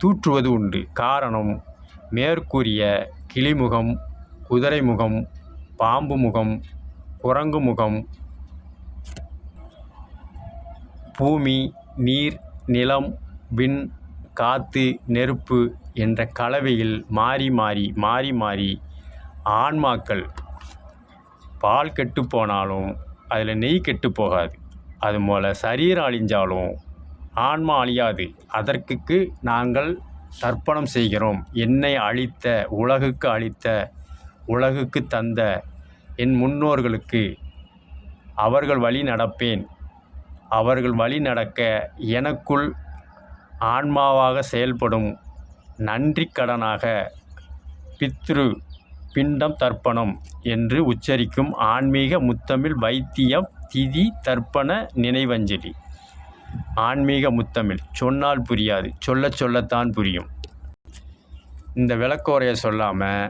தூற்றுவது உண்டு. காரணம், மேற்கூறிய கிளிமுகம், குதிரை முகம், பாம்பு முகம், குரங்கு முகம், பூமி, நீர், நிலம், விண், காற்று, நெருப்பு என்ற கலவையில் மாறி மாறி மாறி மாறி ஆன்மாக்கள் பால் கெட்டு போனாலும் அதில் நெய் கெட்டு போகாது. அதுபோல் சரீரம் அழிஞ்சாலும் ஆன்மா அழியாது. அதற்கு நாங்கள் தர்ப்பணம் செய்கிறோம். என்னை அழித்த, உலகுக்கு அழித்த, உலகுக்கு தந்த என் முன்னோர்களுக்கு அவர்கள் வழி நடப்பேன். அவர்கள் வழி நடக்க எனக்குள் ஆன்மாவாக செயல்படும் நன்றி கடனாக பித்ரு பிண்டம் தர்ப்பணம் என்று உச்சரிக்கும் ஆன்மீக முத்தமிழ் வைத்தியம் திதி தர்ப்பண நினைவஞ்சலி. ஆன்மீக முத்தமிழ் சொன்னால் புரியாது, சொல்ல சொல்லத்தான் புரியும். இந்த விளக்கோரையை சொல்லாமல்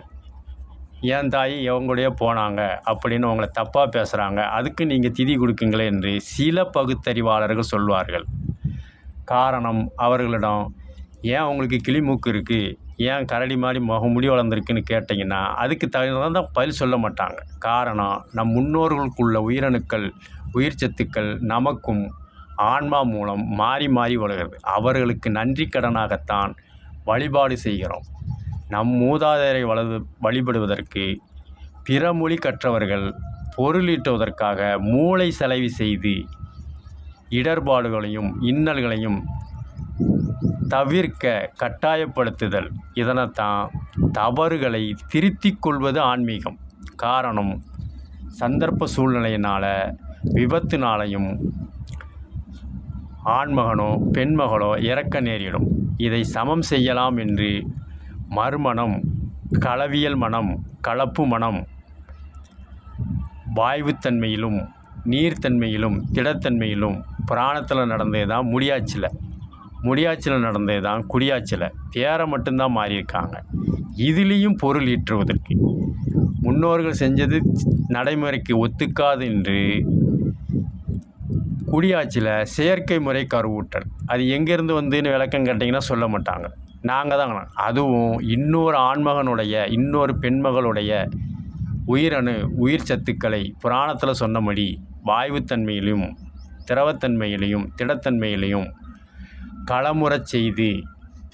ஏன் தாய் இவங்களுடைய போனாங்க அப்படின்னு உங்களை தப்பாக பேசுகிறாங்க, அதுக்கு நீங்கள் திதி கொடுக்குங்களே என்று சில பகுத்தறிவாளர்கள் சொல்வார்கள். காரணம், அவர்களிடம் ஏன் உங்களுக்கு கிளிமூக்கு இருக்குது, ஏன் கரடி மாதிரி முடி வளர்ந்துருக்குன்னு கேட்டிங்கன்னா அதுக்கு தகுந்த பதில் சொல்ல மாட்டாங்க. காரணம், நம் முன்னோர்களுக்குள்ள உயிரணுக்கள் உயிர் சத்துக்கள் நமக்கும் ஆன்மா மூலம் மாறி மாறி வளர்கிறது. அவர்களுக்கு நன்றி கடனாகத்தான் வழிபாடு செய்கிறோம். நம் மூதாதையரை வழிபடுவதற்கு பிற மொழி கற்றவர்கள் பொருளீட்டுவதற்காக மூளை செலவு செய்து இடர்பாடுகளையும் இன்னல்களையும் தவிர்க்க கட்டாயப்படுத்துதல். இதனைத்தான் தவறுகளை திருத்திக் கொள்வது ஆன்மீகம். காரணம், சந்தர்ப்ப சூழ்நிலையினால் விபத்துனாலையும் ஆண்மகனோ பெண்மகளோ இறக்க நேரிடும். இதை சமம் செய்யலாம் என்று மறுமணம், களவியல் மனம், கலப்பு மனம், வாயுத்தன்மையிலும் நீர்த்தன்மையிலும் திடத்தன்மையிலும் புராணத்தில் நடந்தது தான் முடியாச்சில் நடந்தது தான் குடியாச்சில். பேரை மட்டும்தான் மாறியிருக்காங்க. இதுலேயும் பொருள் ஈற்றுவதற்கு முன்னோர்கள் செஞ்சது நடைமுறைக்கு ஒத்துக்காது என்று குடியாச்சியில் செயற்கை முறை கருவூட்டல். அது எங்கேருந்து வந்துன்னு விளக்கம் கேட்டிங்கன்னா சொல்ல மாட்டாங்க. நாங்கள் தான் அதுவும் இன்னொரு ஆண்மகனுடைய இன்னொரு பெண்மகளுடைய உயிர் சத்துக்களை புராணத்தில் சொன்னபடி வாயுத்தன்மையிலும் திரவத்தன்மையிலையும் திடத்தன்மையிலையும் களமுறச் செய்து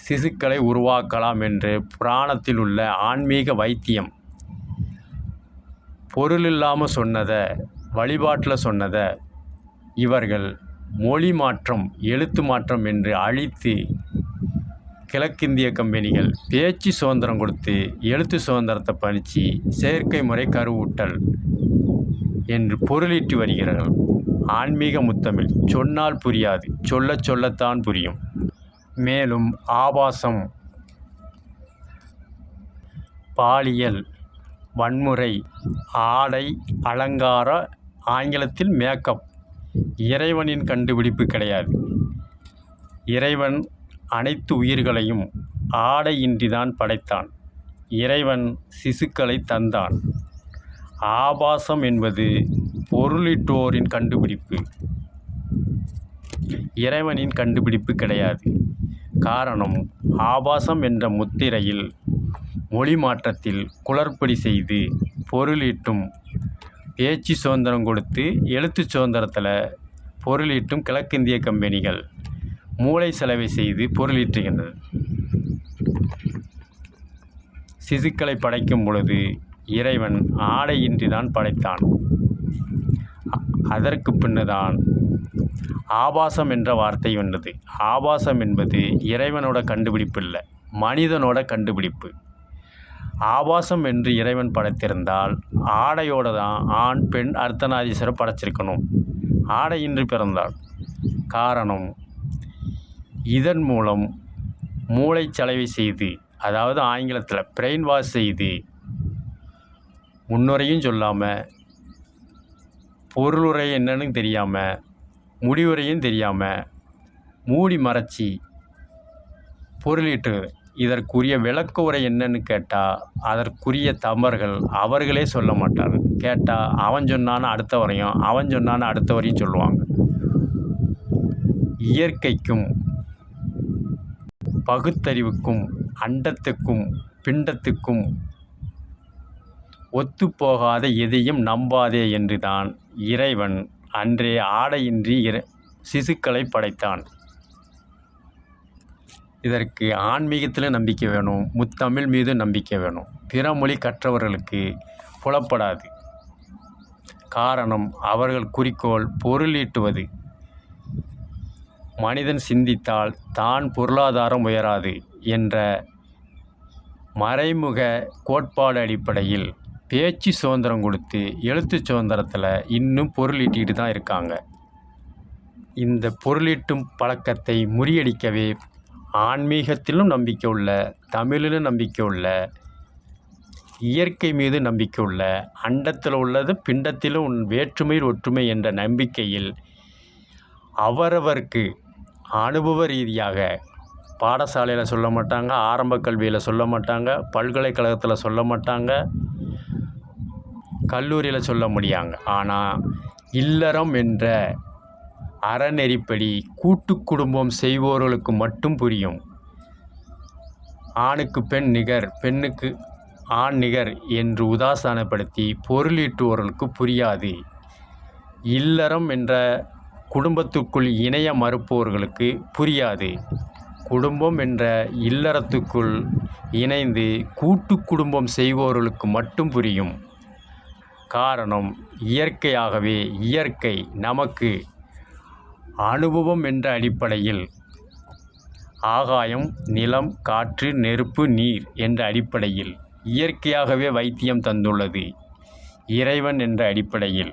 சிசுக்களை உருவாக்கலாம் என்று புராணத்தில் உள்ள ஆன்மீக வைத்தியம். பொருள் இல்லாமல் சொன்னதை, வழிபாட்டில் சொன்னதை இவர்கள் மொழி மாற்றம் எழுத்து மாற்றம் என்று அழித்து கிழக்கிந்திய கம்பெனிகள் பேச்சு சுதந்திரம் கொடுத்து எழுத்து சுதந்திரத்தை பறித்து செயற்கை முறை கருவூட்டல் என்று பொருளீட்டி வருகிறார்கள். ஆன்மீக முத்தமிழ் சொன்னால் புரியாது, சொல்லத்தான் புரியும். மேலும் ஆபாசம், பாலியல் வன்முறை, ஆடை அலங்கார, ஆங்கிலத்தில் மேக்கப் இறைவனின் கண்டுபிடிப்பு கிடையாது. இறைவன் அனைத்து உயிர்களையும் ஆடையின்றிதான் படைத்தான். இறைவன் சிசுக்களை தந்தான். ஆபாசம் என்பது பொருளிட்டோரின் கண்டுபிடிப்பு, இறைவனின் கண்டுபிடிப்பு கிடையாது. காரணம், ஆபாசம் என்ற முத்திரையில் மொழி மாற்றத்தில் குளறுபடி செய்து பொருளீட்டும் பேச்சு சுதந்திரம் கொடுத்து எழுத்து சுதந்திரத்தில் பொருளீட்டும் கிழக்கிந்திய கம்பெனிகள் மூளை செலவை செய்து பொருளீட்டுகின்றன. சிசுக்களை படைக்கும் பொழுது இறைவன் ஆடையின்றி தான் படைத்தான். அதற்கு பின்னுதான் ஆபாசம் என்ற வார்த்தை வந்தது. ஆபாசம் என்பது இறைவனோட கண்டுபிடிப்பு இல்லை, மனிதனோட கண்டுபிடிப்பு. ஆபாசம் என்று இறைவன் படைத்திருந்தால் ஆடையோடு தான் ஆண் பெண் அர்த்தநாரீஸ்வரரை படைச்சிருக்கணும். ஆடையின்றி பிறந்தாள். காரணம், இதன் மூலம் மூளை செலவை செய்து, அதாவது ஆங்கிலத்தில் பிரெயின் வாஷ் செய்து, முன்னுரையும் சொல்லாமல் பொருளுரை என்னன்னு தெரியாமல் முடிவுரையும் தெரியாமல் மூடி மறைச்சி பொருளீட்டுறது. இதற்குரிய விளக்க உரை என்னன்னு கேட்டால் அதற்குரிய தவறுகள் அவர்களே சொல்ல மாட்டார்கள். கேட்டால் அவன் சொன்னான்னு அடுத்தவரையும் அவன் சொன்னான்னு அடுத்தவரையும் சொல்லுவாங்க. இயற்கைக்கும் பகுத்தறிவுக்கும் அண்டத்துக்கும் பிண்டத்துக்கும் ஒத்துப்போகாத எதையும் நம்பாதே என்று தான் இறைவன் அன்றே ஆடையின்றி சிசுக்களை படைத்தான். இதற்கு ஆன்மீகத்தில் நம்பிக்கை வேணும், முத்தமிழ் மீது நம்பிக்கை வேணும். பிற மொழி கற்றவர்களுக்கு புலப்படாது. காரணம், அவர்கள் குறிக்கோள் பொருளீட்டுவது. மனிதன் சிந்தித்தால் தான் பொருளாதாரம் உயராது என்ற மறைமுக கோட்பாடு அடிப்படையில் பேச்சு சுதந்திரம் கொடுத்து எழுத்து சுதந்திரத்தில் இன்னும் பொருளீட்டிகிட்டு தான் இருக்காங்க. இந்த பொருளீட்டும் பழக்கத்தை முறியடிக்கவே ஆன்மீகத்திலும் நம்பிக்கை உள்ள, தமிழிலும் நம்பிக்கை உள்ள, இயற்கை மீது நம்பிக்கை உள்ள, அண்டத்தில் உள்ளது பிண்டத்திலும் வேற்றுமையில் ஒற்றுமை என்ற நம்பிக்கையில் அவரவருக்கு அனுபவ ரீதியாக பாடசாலையில் சொல்ல மாட்டாங்க, ஆரம்ப கல்வியில் சொல்ல மாட்டாங்க, பல்கலைக்கழகத்தில் சொல்ல மாட்டாங்க, கல்லூரியில் சொல்ல முடியாங்க. ஆனால் இல்லறம் என்ற அறநெறிப்படி கூட்டு குடும்பம் செய்வோர்களுக்கு மட்டும் புரியும். ஆணுக்கு பெண் நிகர், பெண்ணுக்கு ஆண் நிகர் என்று உதாசீனப்படுத்தி பொருளீட்டுவோர்களுக்கு புரியாது. இல்லறம் என்ற குடும்பத்துக்குள் இணைய மறுப்பவர்களுக்கு புரியாது. குடும்பம் என்ற இல்லறத்துக்குள் இணைந்து கூட்டு குடும்பம் செய்பவர்களுக்கு மட்டும் புரியும். காரணம், இயற்கையாகவே இயற்கை நமக்கு அனுபவம் என்ற அடிப்படையில் ஆகாயம், நிலம், காற்று, நெருப்பு, நீர் என்ற அடிப்படையில் இயற்கையாகவே வைத்தியம் தந்துள்ளது. இறைவன் என்ற அடிப்படையில்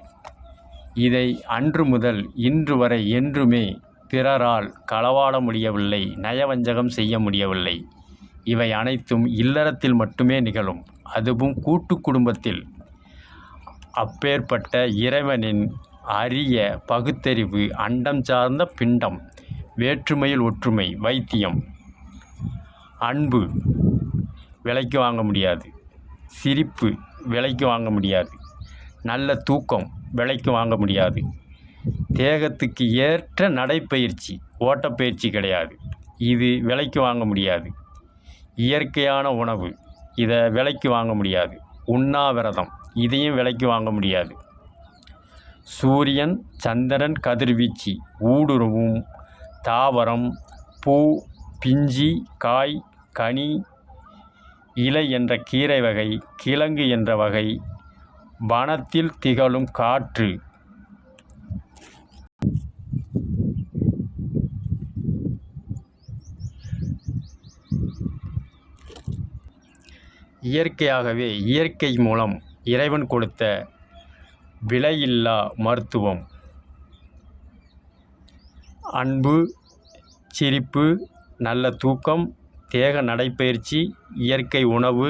இதை அன்று முதல் இன்று வரை என்றுமே பிறரால் களவாட முடியவில்லை, நயவஞ்சகம் செய்ய முடியவில்லை. இவை அனைத்தும் இல்லறத்தில் மட்டுமே நிகழும், அதுவும் கூட்டு குடும்பத்தில். அப்பேற்பட்ட இறைவனின் அரிய பகுத்தறிவு, அண்டம் சார்ந்த பிண்டம், வேற்றுமையில் ஒற்றுமை, வைத்தியம், அன்பு விலைக்கு வாங்க முடியாது, சிரிப்பு விலைக்கு வாங்க முடியாது, நல்ல தூக்கம் விலைக்கு வாங்க முடியாது, தேகத்துக்கு ஏற்ற நடைப்பயிற்சி, ஓட்டப்பயிற்சி கிடையாது, இது விலைக்கு வாங்க முடியாது. இயற்கையான உணவு, இதை விலைக்கு வாங்க முடியாது. உண்ணாவிரதம், இதையும் விலைக்கு வாங்க முடியாது. சூரியன் சந்திரன் கதிர்வீச்சு, ஊடுருவும் தாவரம், பூ, பிஞ்சி, காய், கனி, இலை என்ற கீரை வகை, கிழங்கு என்ற வகை, வனத்தில் திகழும் காற்று, இயற்கையாகவே இயற்கை மூலம் இறைவன் கொடுத்த விலையில்லா மருத்துவம். அன்பு, சிரிப்பு, நல்ல தூக்கம், தேக நடைப்பயிற்சி, இயற்கை உணவு,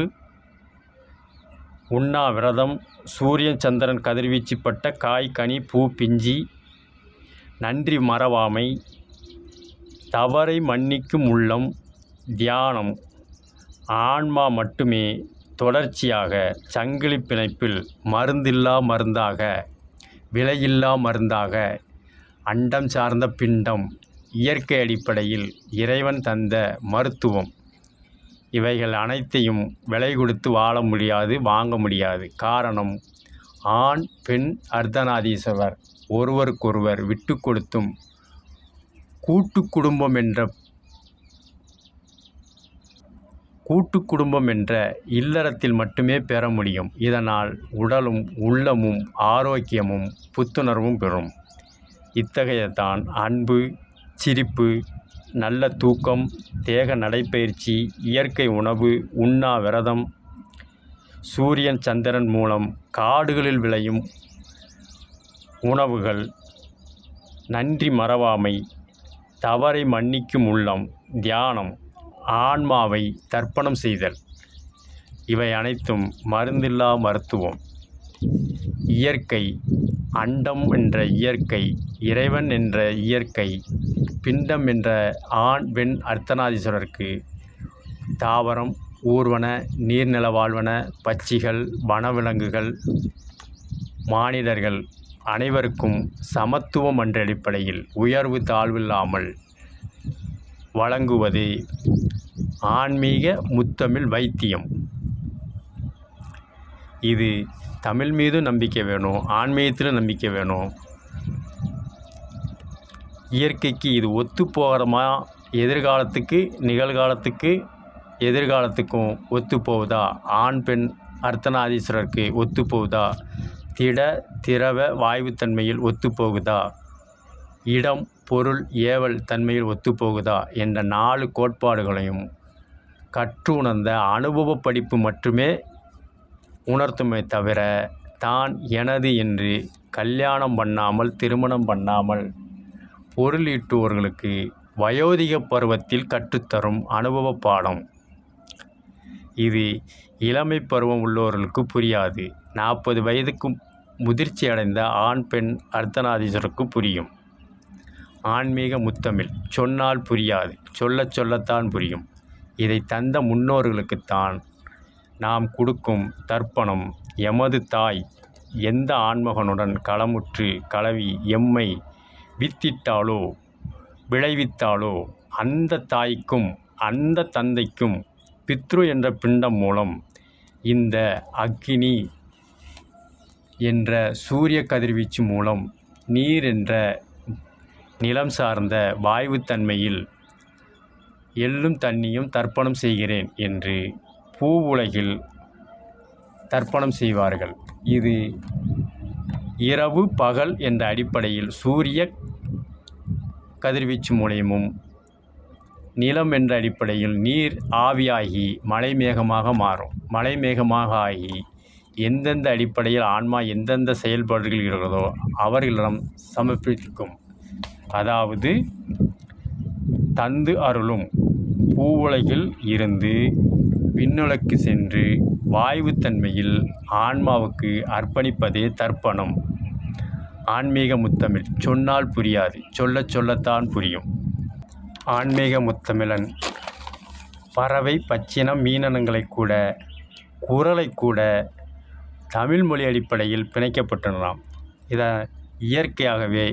உண்ணாவிரதம், சூரியன் சந்திரன் கதிர்வீச்சு பட்ட காய், கனி, பூ, பிஞ்சி, நன்றி மறவாமை, தவறை மன்னிக்கும் உள்ளம், தியானம், ஆன்மா மட்டுமே தொடர்ச்சியாக சங்கிலி பிணைப்பில் மருந்தில்லா மருந்தாக, விலையில்லா மருந்தாக, அண்டம் சார்ந்த பிண்டம், இயற்கை அடிப்படையில் இறைவன் தந்த மருத்துவம். இவைகள் அனைத்தையும் விலை கொடுத்து வாழ முடியாது, வாங்க முடியாது. காரணம், ஆண் பெண் அர்த்தநாதீஸ்வரர் ஒருவருக்கொருவர் விட்டு கொடுத்தும் கூட்டு குடும்பம் என்ற இல்லறத்தில் மட்டுமே பெற முடியும். இதனால் உடலும் உள்ளமும் ஆரோக்கியமும் புத்துணர்வும் பெறும். இத்தகையதான் அன்பு, சிரிப்பு, நல்ல தூக்கம், தேக நடைப்பயிற்சி, இயற்கை உணவு, உண்ணாவிரதம், சூரியன் சந்திரன் மூலம் காடுகளில் விளையும் உணவுகள், நன்றி மறவாமை, தவறை மன்னிக்கும் உள்ளம், தியானம், ஆன்மாவை தர்ப்பணம் செய்தல், இவை அனைத்தும் மருந்தில்லா மருத்துவம். இயற்கை, அண்டம் என்ற இயற்கை, இறைவன் என்ற இயற்கை, பிண்டம் என்ற ஆண் பெண் அர்த்தநாதீஸ்வரருக்கு தாவரம், ஊர்வன, நீர்நில வாழ்வன, பட்சிகள், வனவிலங்குகள், மானிடர்கள் அனைவருக்கும் சமத்துவம் என்ற அடிப்படையில் உயர்வு தாழ்வில்லாமல் வழங்குவது ஆன்மீக முத்தமிழ் வைத்தியம். இது தமிழ் மீது நம்பிக்கை வேணும், ஆன்மீகத்தில் நம்பிக்கை வேணும். இயற்கைக்கு இது ஒத்து போகிறமா, எதிர்காலத்துக்கு நிகழ்காலத்துக்கு எதிர்காலத்துக்கும் ஒத்து போகுதா, ஆண் பெண் அர்த்தநாதீஸ்வரருக்கு ஒத்து போகுதா, திட திரவ வாயுத்தன்மையில் ஒத்து போகுதா, இடம் பொருள் ஏவல் தன்மையில் ஒத்துப்போகுதா என்ற 4 கோட்பாடுகளையும் கற்று உணர்ந்த அனுபவ படிப்பு மட்டுமே உணர்த்துமே தவிர, தான் எனது என்று கல்யாணம் பண்ணாமல், திருமணம் பண்ணாமல் பொருளீட்டுவோர்களுக்கு வயோதிக பருவத்தில் கற்றுத்தரும் அனுபவ பாடம். இது இளமை பருவம் உள்ளவர்களுக்கு புரியாது. 40 வயதுக்கு முதிர்ச்சி அடைந்த ஆண் பெண் அர்த்தநாதீஸ்வரருக்கு புரியும். ஆன்மீக முத்தமிழ் சொன்னால் புரியாது, சொல்லத்தான் புரியும். இதை தந்த முன்னோர்களுக்குத்தான் நாம் கொடுக்கும் தர்ப்பணம். எமது தாய் எந்த ஆண்மகனுடன் களமுற்று கலவி எம்மை வித்திட்டாலோ விளைவித்தாலோ அந்த தாய்க்கும் அந்த தந்தைக்கும் பித்ரு என்ற பிண்டம் மூலம் இந்த அக்கினி என்ற சூரிய கதிர்வீச்சு மூலம் நீர் என்ற நிலம் சார்ந்த வாயுத்தன்மையில் எள்ளும் தண்ணியும் தர்ப்பணம் செய்கிறேன் என்று பூவுலகில் தர்ப்பணம் செய்வார்கள். இது இரவு பகல் என்ற அடிப்படையில் சூரிய கதிர்வீச்சு மூலியமும் நிலம் என்ற அடிப்படையில் நீர் ஆவியாகி மலை மேகமாக மாறும். மலை மேகமாக ஆகி எந்தெந்த அடிப்படையில் ஆன்மா எந்தெந்த செயல்பாடுகள் இருக்கிறதோ அவர்களிடம் சமர்ப்பிக்கும். அதாவது தந்து அருளும் பூவுலகில் இருந்து விண்ணுலகுக்கு சென்று வாயுத்தன்மையில் ஆன்மாவுக்கு அர்ப்பணிப்பதே தர்ப்பணம். ஆன்மீக முத்தமிழ் சொன்னால் புரியாது, சொல்லத்தான் புரியும். ஆன்மீக முத்தமிழன் பறவை, பச்சினம், மீனனங்களை கூட குரலை கூட தமிழ் மொழி அடிப்படையில் பிணைக்கப்பட்டுள்ளதாம். இதை இயற்கையாகவே